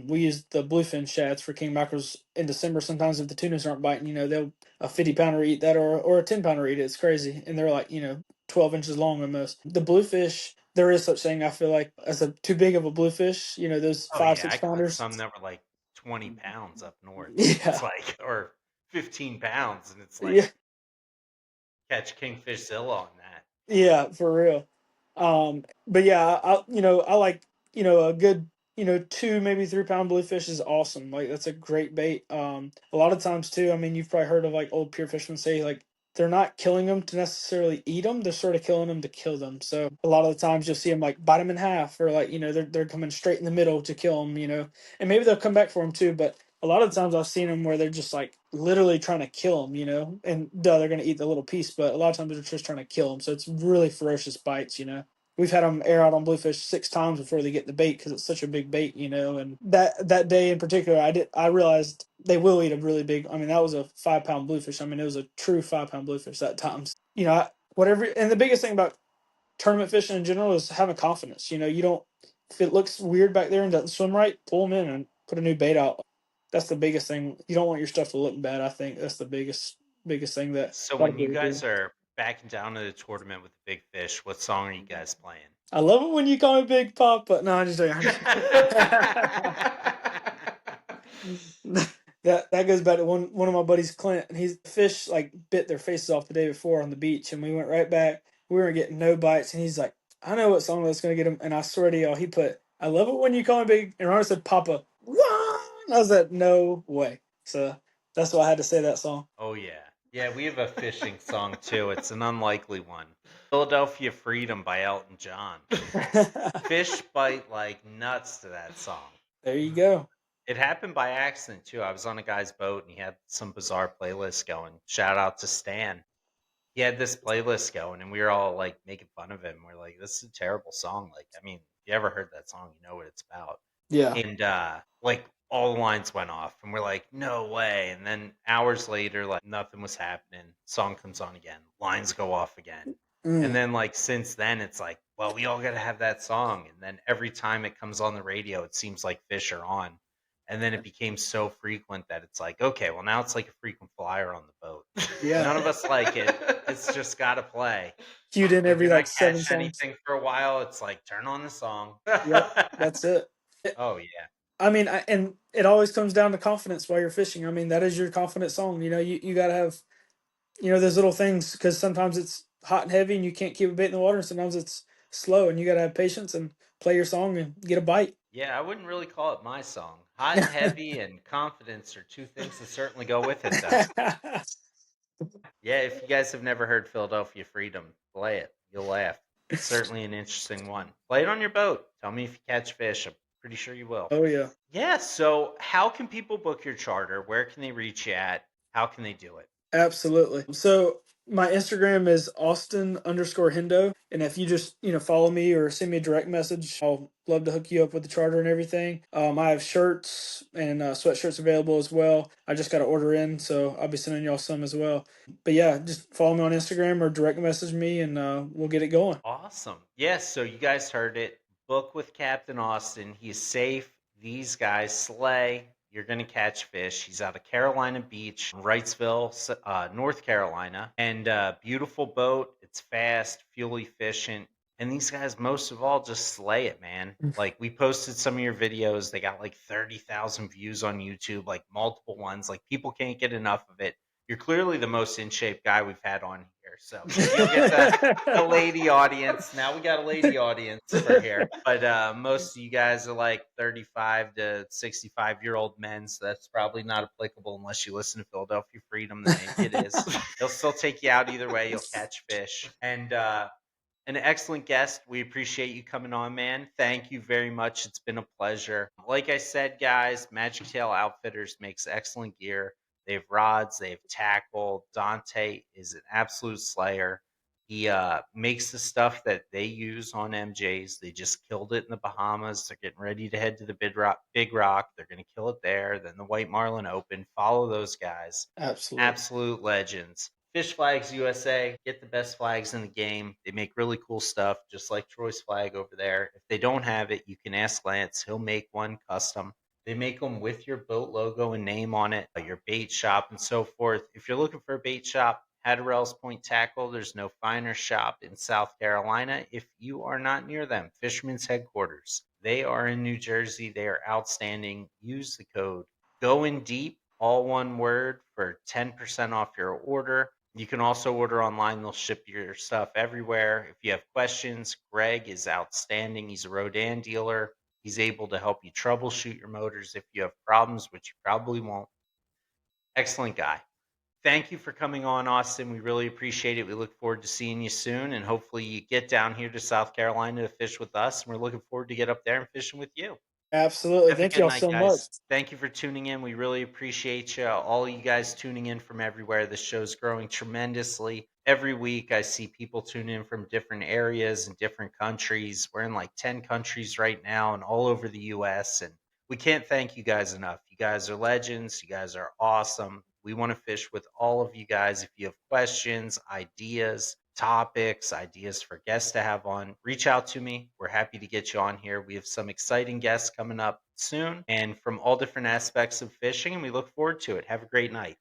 We use the bluefin shads for king mackerels in December. Sometimes if the tunas aren't biting, they'll a 50 pounder eat that or a 10 pounder eat it. It's crazy. And they're like, 12 inches long almost. The bluefish, there is such thing, I feel like, as a too big of a bluefish, those Oh five, yeah, six I caught pounders. some that were like 20 pounds up north. It's Yeah. like, or 15 pounds, and it's like Yeah. catch Kingfishzilla on that. Yeah, for real. But yeah, I like, a good, 2 maybe 3 pound bluefish is awesome. Like that's a great bait. A lot of times too, I mean, you've probably heard of like old pier fishermen say like they're not killing them to necessarily eat them. They're sort of killing them to kill them. So a lot of the times you'll see them like bite them in half or like, they're coming straight in the middle to kill them, and maybe they'll come back for them too. But a lot of times I've seen them where they're just like literally trying to kill them, and they're going to eat the little piece, but a lot of times they're just trying to kill them. So it's really ferocious bites. We've had them air out on bluefish 6 times before they get the bait because it's such a big bait. And that day in particular, I realized they will eat a really big. I mean, that was a 5 pound bluefish. I mean, it was a true 5 pound bluefish that time. Whatever. And the biggest thing about tournament fishing in general is having confidence. You don't, if it looks weird back there and doesn't swim right, pull them in and put a new bait out. That's the biggest thing. You don't want your stuff to look bad. I think that's the biggest thing that So a lot of when you people do. guys are backing down to the tournament with the big fish, what song are you guys playing? I love it when you call me Big Pop, but no, I'm just joking. That goes back to one of my buddies, Clint, and he's fish like bit their faces off the day before on the beach, and we went right back. We were getting no bites, and he's like, "I know what song that's gonna get him." And I swear to y'all, he put, "I love it when you call me big," and Ron said, "Papa." And I was like, "No way!" So that's why I had to say that song. Oh yeah. Yeah, we have a fishing song too. It's an unlikely one. Philadelphia Freedom by Elton John. Fish bite like nuts to that song. There you go. It happened by accident too. I was on a guy's boat and he had some bizarre playlist going. Shout out to Stan. He had this playlist going and we were all like making fun of him. We're like, this is a terrible song. Like, I mean, if you ever heard that song, you know what it's about. Yeah. And like all the lines went off and we're like, no way. And then hours later, like nothing was happening. Song comes on again. Lines go off again. And Mm, then like since then it's like, well, we all gotta have that song. And then every time it comes on the radio, it seems like Fish are on. And then it became so frequent that it's like, okay, well now it's like a frequent flyer on the boat. yeah. None of us like it. It's just gotta play. Cued in Like every you're like not 7 catching songs. anything for a while. It's like turn on the song. Yep. That's it. Oh yeah. I mean, and it always comes down to confidence while you're fishing. I mean, that is your confidence song. You got to have, those little things because sometimes it's hot and heavy and you can't keep a bait in the water. And sometimes it's slow and you got to have patience and play your song and get a bite. Yeah, I wouldn't really call it my song. Hot and heavy and confidence are two things that certainly go with it, though. Yeah, if you guys have never heard Philadelphia Freedom, play it. You'll laugh. It's certainly an interesting one. Play it on your boat. Tell me if you catch fish. I'm pretty sure you will. Oh, yeah. Yeah, so how can people book your charter? Where can they reach you at? How can they do it? Absolutely. So my Instagram is Austin_Hendo. And if you just, follow me or send me a direct message, I'll love to hook you up with the charter and everything. I have shirts and sweatshirts available as well. I just got to order in, so I'll be sending y'all some as well. But yeah, just follow me on Instagram or direct message me and we'll get it going. Awesome. Yes, so you guys heard it. Book with Captain Austin. He's safe. These guys slay. You're going to catch fish. He's out of Carolina Beach, Wrightsville, North Carolina. And beautiful boat. It's fast, fuel efficient. And these guys, most of all, just slay it, man. Like, we posted some of your videos. They got like 30,000 views on YouTube, like multiple ones. Like, people can't get enough of it. You're clearly the most in shape guy we've had on here. So maybe you'll get the lady audience. Now we got a lady audience for here. But most of you guys are like 35 to 65-year-old men. So that's probably not applicable unless you listen to Philadelphia Freedom. Then maybe it is. He'll still take you out either way. You'll catch fish. And an excellent guest. We appreciate you coming on, man. Thank you very much. It's been a pleasure. Like I said, guys, Magic Tail Outfitters makes excellent gear. They have rods, they have tackle. Dante is an absolute slayer. He makes the stuff that they use on MJs. They just killed it in the Bahamas. They're getting ready to head to the Big Rock. They're going to kill it there. Then the White Marlin Open. Follow those guys. Absolutely. Absolute legends. Fish Flags USA, get the best flags in the game. They make really cool stuff, just like Troy's flag over there. If they don't have it, you can ask Lance. He'll make one custom. They make them with your boat logo and name on it, your bait shop, and so forth. If you're looking for a bait shop, Hatterell's Point Tackle, there's no finer shop in South Carolina if you are not near them. Fisherman's Headquarters. They are in New Jersey. They are outstanding. Use the code Going Deep, all one word, for 10% off your order. You can also order online. They'll ship your stuff everywhere. If you have questions, Greg is outstanding. He's a Rodan dealer. He's able to help you troubleshoot your motors if you have problems, which you probably won't. Excellent guy. Thank you for coming on, Austin. We really appreciate it. We look forward to seeing you soon, and hopefully you get down here to South Carolina to fish with us. And we're looking forward to get up there and fishing with you. Absolutely. Have a Thank good y'all night, so much. guys. Thank you for tuning in. We really appreciate you. All of you guys tuning in from everywhere. This show's growing tremendously. Every week, I see people tune in from different areas and different countries. We're in like 10 countries right now and all over the U.S. And we can't thank you guys enough. You guys are legends. You guys are awesome. We want to fish with all of you guys. If you have questions, ideas, topics, ideas for guests to have on, reach out to me. We're happy to get you on here. We have some exciting guests coming up soon and from all different aspects of fishing, and we look forward to it. Have a great night.